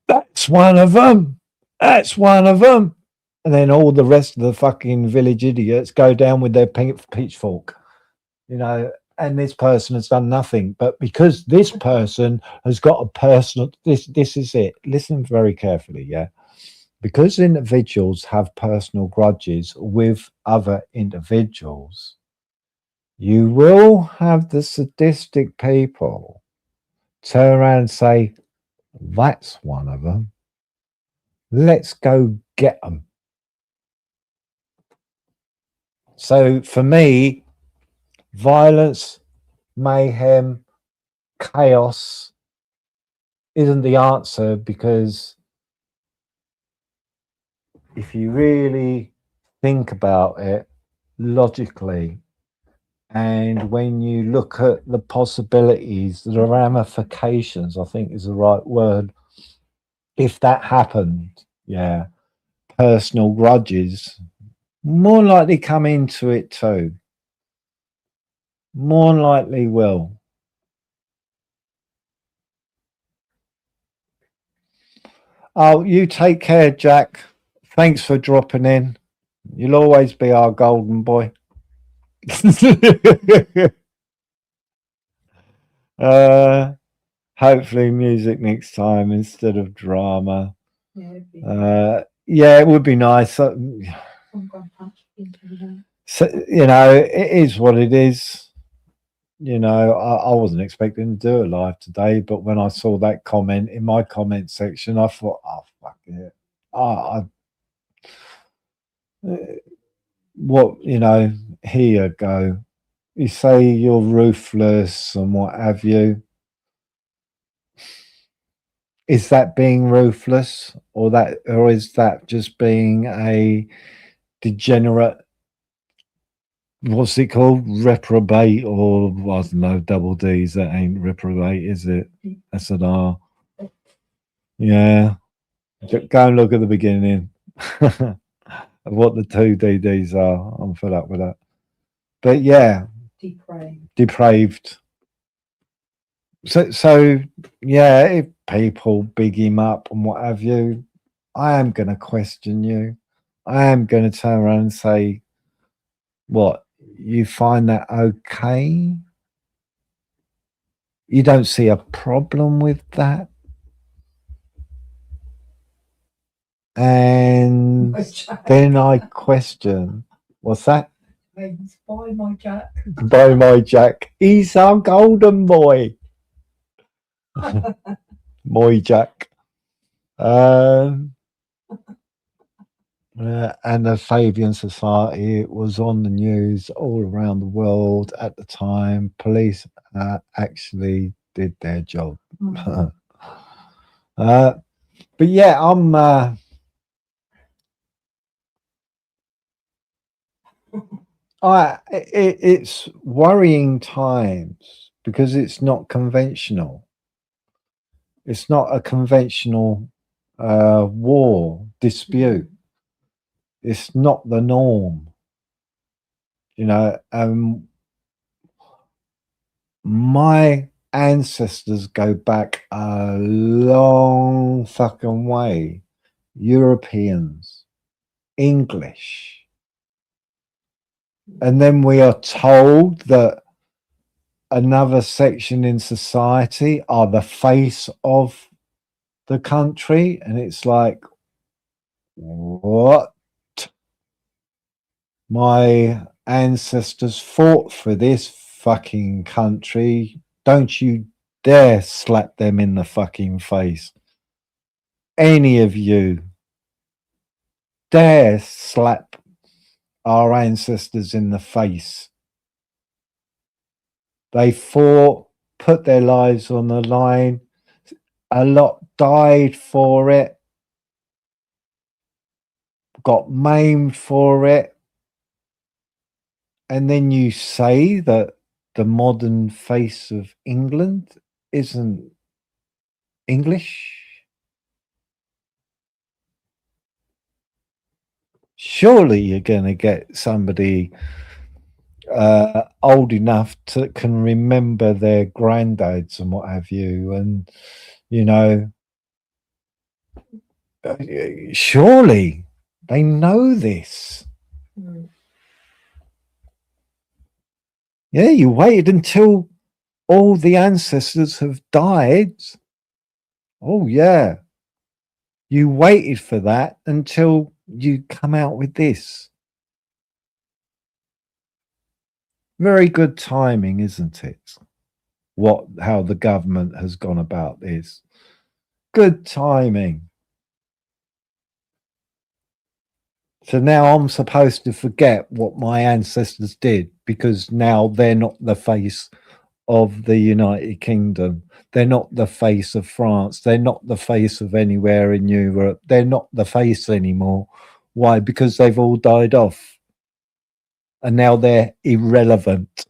that's one of them, that's one of them, and then all the rest of the fucking village idiots go down with their pitchfork, you know, and this person has done nothing. But because this person has got a personal, this is it, listen very carefully, yeah, because individuals have personal grudges with other individuals, you will have the sadistic people turn around and say, that's one of them, let's go get them. So for me, violence, mayhem, chaos isn't the answer, because if you really think about it logically, and when you look at the possibilities, the ramifications, I think is the right word, if that happened, yeah, personal grudges more likely come into it too. More likely will. Oh, you take care, Jack. Thanks for dropping in. You'll always be our golden boy. Hopefully music next time instead of drama. Yeah, it would be nice. So, you know, it is what it is. You know, I wasn't expecting to do a live today, but when I saw that comment in my comment section, I thought, oh, fuck it. What, you know, here you go. You say you're ruthless and what have you. Is that being ruthless, or is that just being a degenerate, what's it called, reprobate, or I don't know, double D's? That ain't reprobate, is it? That's an R. Yeah. Go and look at the beginning of what the two DDs are. I'm fed up with that. But yeah, depraved. So yeah, if people big him up and what have you, I am going to question you. I am going to turn around and say, what, you find that okay? You don't see a problem with that? And then I question, what's that? Buy my Jack. By my Jack. He's our golden boy. My Jack. And the Fabian Society, it was on the news all around the world at the time. Police actually did their job. But yeah, it's worrying times because it's not conventional. It's not a conventional war dispute. It's not the norm. My ancestors go back a long fucking way. Europeans, English. And then we are told that another section in society are the face of the country. And it's like, what? My ancestors fought for this fucking country. Don't you dare slap them in the fucking face. Any of you dare slap our ancestors in the face. They fought, put their lives on the line. A lot died for it, got maimed for it. And then you say that the modern face of England isn't English? Surely you're going to get somebody old enough to can remember their granddads and what have you, and surely they know this. Yeah, you waited until all the ancestors have died. Oh yeah, you waited for that until you come out with this. Very good timing, isn't it? How the government has gone about this. Good timing. So now I'm supposed to forget what my ancestors did because now they're not the face of the United Kingdom. They're not the face of France. They're not the face of anywhere in Europe. They're not the face anymore. Why? Because they've all died off. And now they're irrelevant.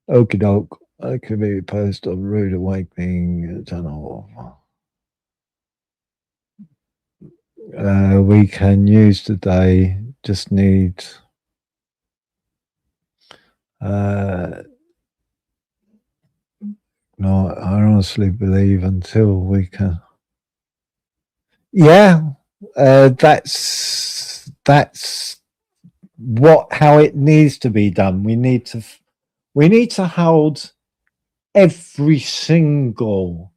Okie doke. I could be post of rude awakening channel. We can use today. Just need no, I honestly believe until we can. Yeah, that's how it needs to be done. We need to hold every single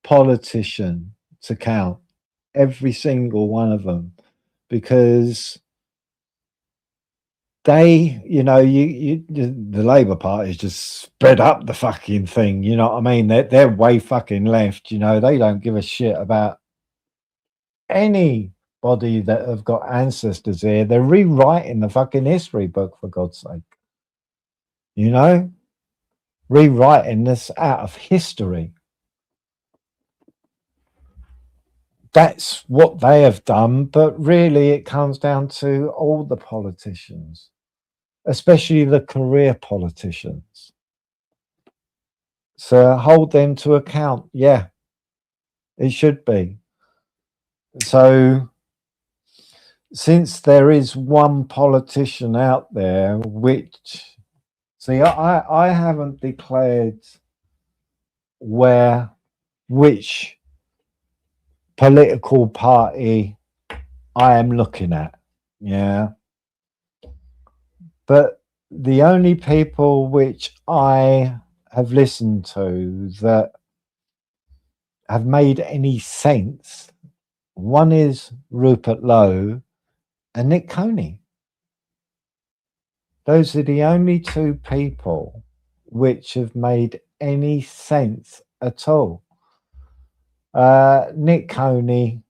politician to count, every single one of them, because they, the Labour Party's just spread up the fucking thing. You know what I mean? They're way fucking left. They don't give a shit about anybody that have got ancestors here. They're rewriting the fucking history book, for God's sake. Rewriting this out of history. that's what they have done, but really it comes down to all the politicians, especially the career politicians. So hold them to account. Yeah, it should be. So since there is one politician out there which, see, I haven't declared which political party I am looking at. Yeah. But the only people which I have listened to that have made any sense, one is Rupert Lowe and Nick Coney. Those are the only two people which have made any sense at all. Nick Coney,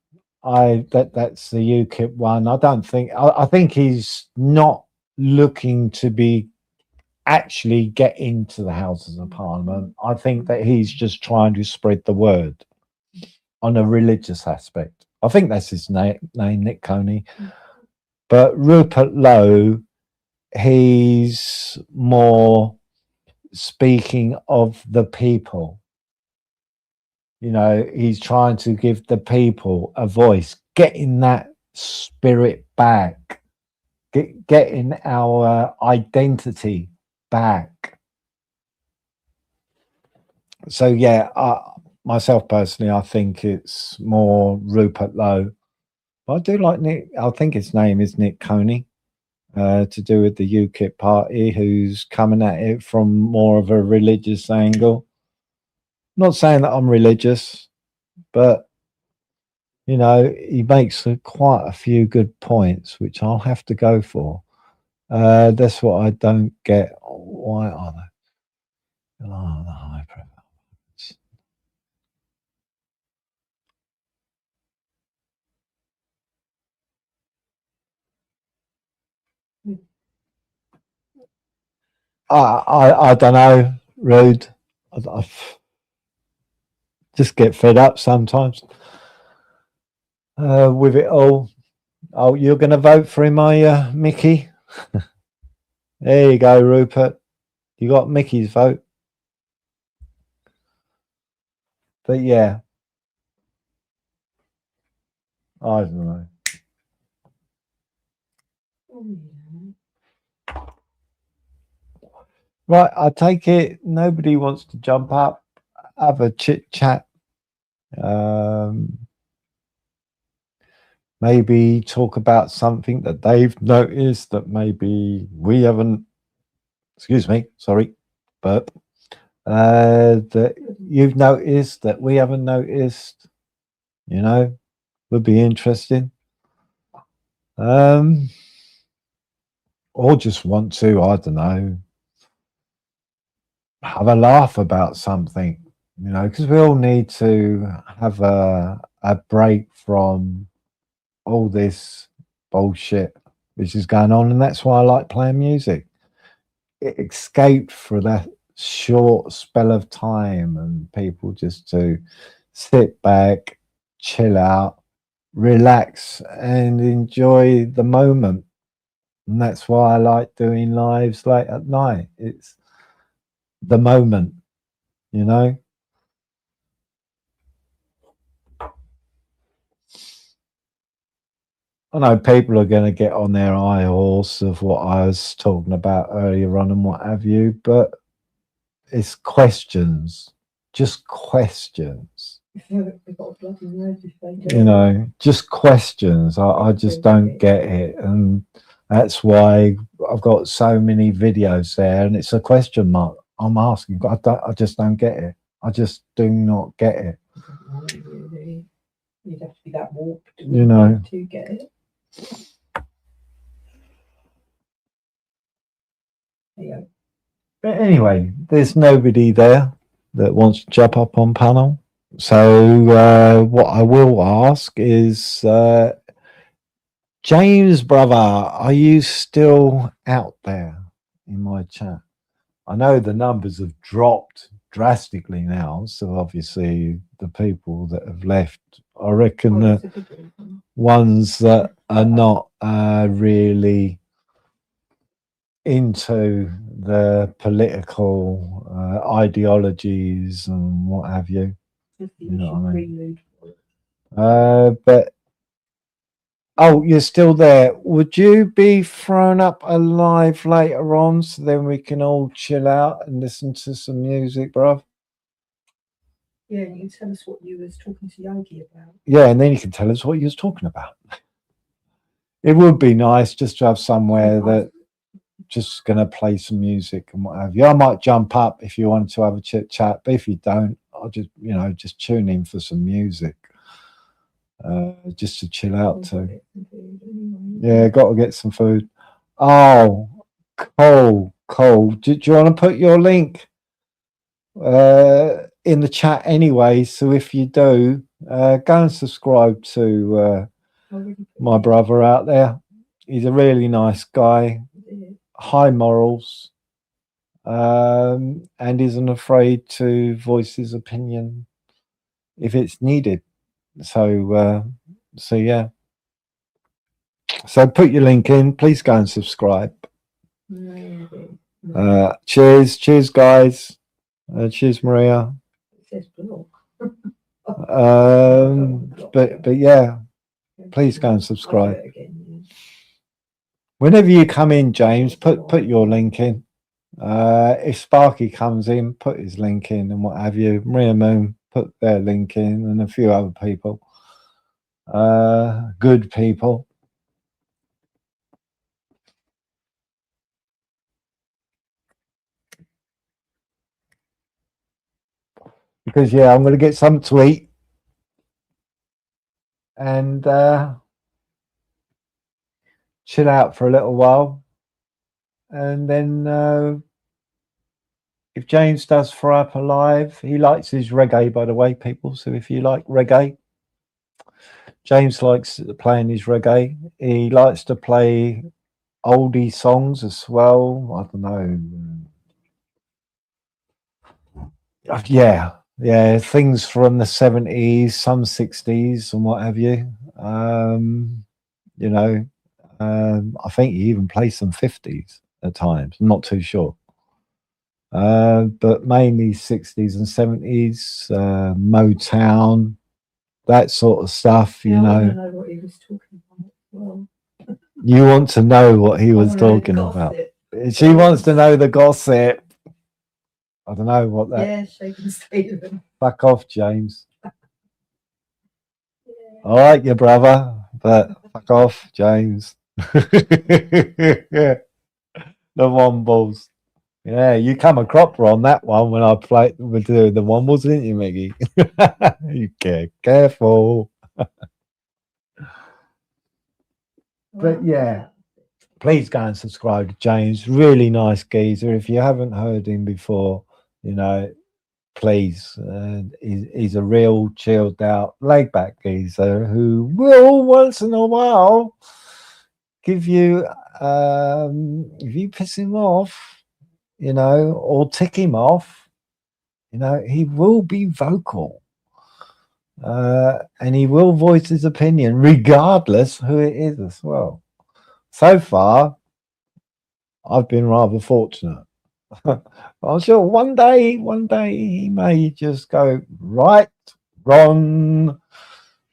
that's the UKIP one. I think he's not looking to be actually get into the Houses of Parliament. I think that he's just trying to spread the word on a religious aspect. I think that's his name, Nick Coney. But Rupert Lowe, he's more speaking of the people. You know, he's trying to give the people a voice, getting that spirit back, getting our identity back. So yeah, myself personally, I think it's more Rupert Lowe. But I do like Nick. I think his name is Nick Coney, to do with the UKIP party, who's coming at it from more of a religious angle. Not saying that I'm religious, but you know, he makes quite a few good points, which I'll have to go for. That's what I don't get. Why are they? Oh, the high profile. I don't know, Rude. I just get fed up sometimes with it all. Oh, you're going to vote for him, are you, Mickey? There you go, Rupert. You got Mickey's vote. But yeah, I don't know. Right, I take it nobody wants to jump up, have a chit chat, maybe talk about something that they've noticed that maybe we haven't. Excuse me, sorry, but that you've noticed that we haven't noticed. You know, would be interesting. Or just want to, I don't know, have a laugh about something, you know, because we all need to have a break from all this bullshit which is going on, and that's why I like playing music. It escaped for that short spell of time, and people just to sit back, chill out, relax, and enjoy the moment. And that's why I like doing lives late at night. It's the moment, you know. I know people are going to get on their high horse of what I was talking about earlier on and what have you, but it's questions, just questions. You know, just questions. I just don't get it, and that's why I've got so many videos there, and it's a question mark I'm asking. I just don't get it. I just do not get it. You'd have to be that warped, you know, to get it. Yeah. But anyway, there's nobody there that wants to jump up on panel. So what I will ask is, James, brother, are you still out there in my chat? I know the numbers have dropped drastically now. So obviously the people that have left, I reckon Oh, the that's a good reason. ones that are not really into the political ideologies and what have you. Just the You know initial what I mean? prelude for it. But oh, you're still there. Would you be throwing up a live later on so then we can all chill out and listen to some music, bruv? Yeah, you can tell us what you was talking to Yogi about. Yeah, and then you can tell us what you was talking about. It would be nice just to have somewhere that just going to play some music and what have you. I might jump up if you wanted to have a chit chat, but if you don't, I'll just, you know, just tune in for some music, just to chill out to. Yeah, got to get some food. Oh, cool. Do you want to put your link in the chat anyway? So if you do, go and subscribe to my brother out there. He's a really nice guy, high morals, and isn't afraid to voice his opinion if it's needed. So yeah. So put your link in. Please go and subscribe. Cheers, guys. Cheers, Maria. It says blog. But yeah, please go and subscribe. Whenever you come in, James, put your link in. If Sparky comes in, put his link in and what have you. Maria Moon, put their link in, and a few other people. Good people. Because yeah, I'm going to get some to eat and chill out for a little while, and then if James does throw up a live, he likes his reggae, by the way, people. So if you like reggae, James likes playing his reggae. He likes to play oldie songs as well. I don't know. Yeah, things from the 70s, some 60s, and what have you. You know, I think he even plays some 50s at times. I'm not too sure. But mainly 60s and 70s, Motown, that sort of stuff, you know. I want to know what he was talking about. Well, you want to know what he was talking about. She wants to know the gossip. I don't know what that. Yeah, shaking Stephen. Fuck off, James. I like your brother, but fuck off, James. The Wombles. Yeah, you come a cropper on that one when I played with the Wombles, didn't you, Mickey? You careful. But yeah, please go and subscribe to James. Really nice geezer. If you haven't heard him before, you know, please. He's a real chilled out, laid back geezer who will once in a while give you, if you piss him off, you know, or tick him off, you know, he will be vocal. And he will voice his opinion regardless who it is as well. So far, I've been rather fortunate. I'm sure one day he may just go, right, Ron,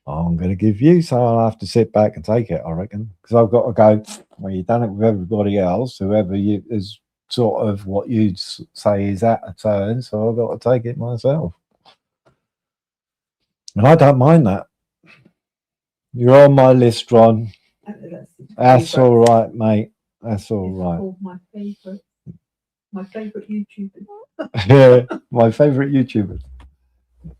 I'm going to give you, so I'll have to sit back and take it, I reckon. Because I've got to go, well, you've done it with everybody else, whoever you is sort of what you'd say is at a turn, so I've got to take it myself. And I don't mind that. You're on my list, Ron. That's all right, mate. That's all right. My favourite YouTuber. Yeah, my favourite YouTuber.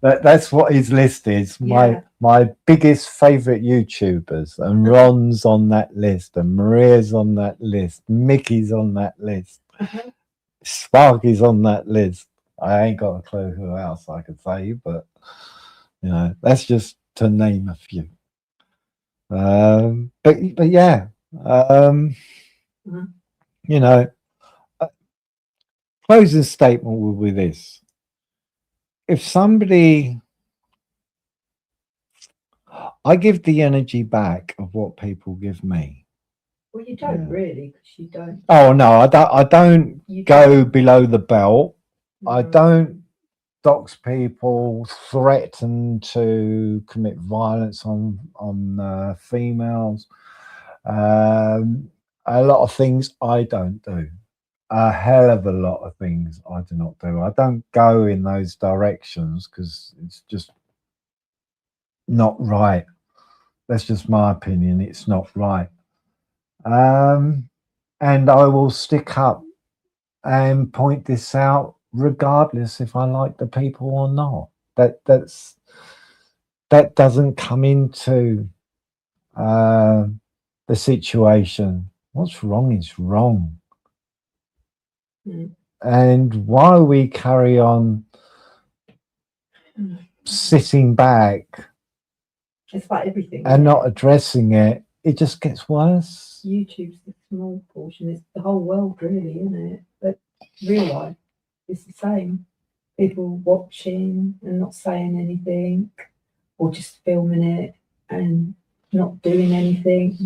That's what his list is. Yeah. My biggest favourite YouTubers, and Ron's on that list, and Maria's on that list, Mickey's on that list, Sparky's on that list. I ain't got a clue who else I could say, but you know, that's just to name a few. But yeah, you know, closing statement will be this. If somebody, I give the energy back of what people give me. Well, you don't Yeah. really, because you don't. Oh no, I don't You go don't. below the belt. I No. don't dox people, threaten to commit violence on females. A lot of things I don't do. A hell of a lot of things I do not do. I don't go in those directions because it's just not right. That's just my opinion. It's not right. And I will stick up and point this out regardless if I like the people or not. That doesn't come into the situation. What's wrong is wrong. Mm. And while we carry on sitting back It's like everything. and isn't not it? addressing it, it just gets worse. YouTube's the small portion. It's the whole world, really, isn't it? But real life is the same. People watching and not saying anything, or just filming it and not doing anything.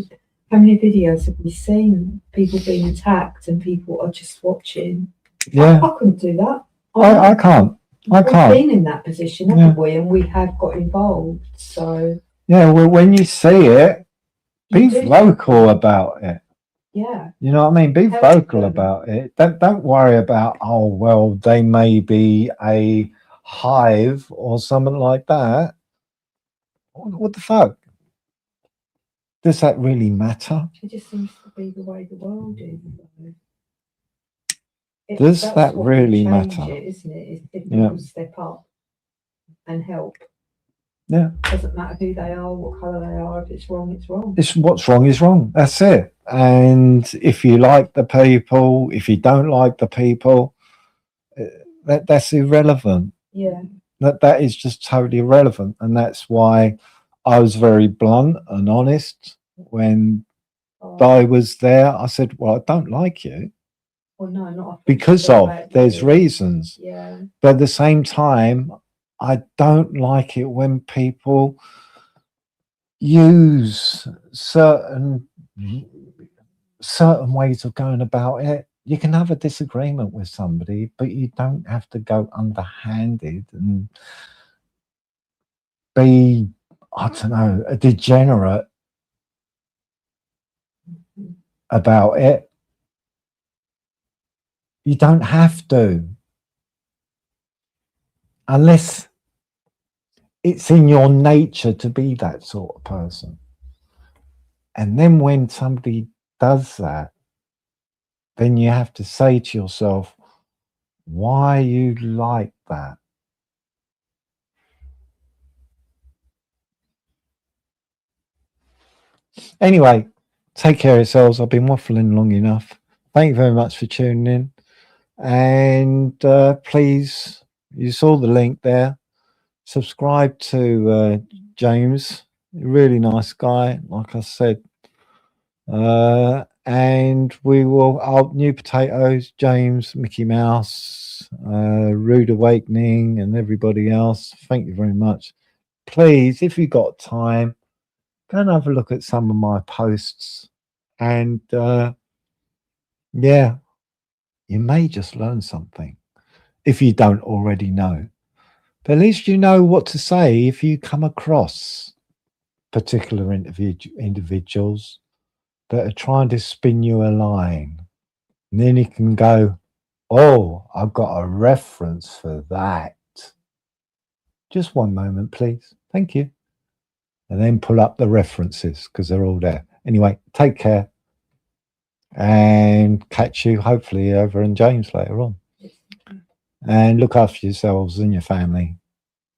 How many videos have we seen? People being attacked and people are just watching. Yeah, I couldn't do that. I can't. I We've can't. been in that position, haven't we? And we have got involved. So Yeah, well, when you see it, be you do vocal something. about it. Yeah. You know what I mean? Be Help vocal them. about it. Don't worry about, oh well, they may be a hive or something like that. What the fuck? Does that really matter? It just seems to be the way the world is. Does That's that what will really change matter? it, isn't it? Is if Yeah. people step up and help. Yeah. Doesn't matter who they are, what colour they are. If it's wrong, it's wrong. It's what's wrong is wrong. That's it. And if you like the people, if you don't like the people, that's irrelevant. Yeah. That is just totally irrelevant. And that's why I was very blunt and honest when I was there. I said, well, I don't like you. Well, no, not after Because what of, they said there's about you. reasons. Yeah. But at the same time, I don't like it when people use certain ways of going about it. You can have a disagreement with somebody, but you don't have to go underhanded and be, I don't know, a degenerate about it. You don't have to, unless it's in your nature to be that sort of person. And then when somebody does that, then you have to say to yourself, why you like that? Anyway, take care of yourselves. I've been waffling long enough. Thank you very much for tuning in. And please, you saw the link there. Subscribe to James, really nice guy, like I said. And we will, our New Potatoes, James, Mickey Mouse, Rude Awakening, and everybody else. Thank you very much. Please, if you've got time, go and have a look at some of my posts. And yeah, you may just learn something if you don't already know. But at least you know what to say if you come across particular individuals that are trying to spin you a line. And then you can go, oh, I've got a reference for that. Just one moment, please. Thank you. And then pull up the references because they're all there. Anyway, take care and catch you hopefully over in James later on. And look after yourselves and your family.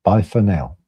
Bye for now.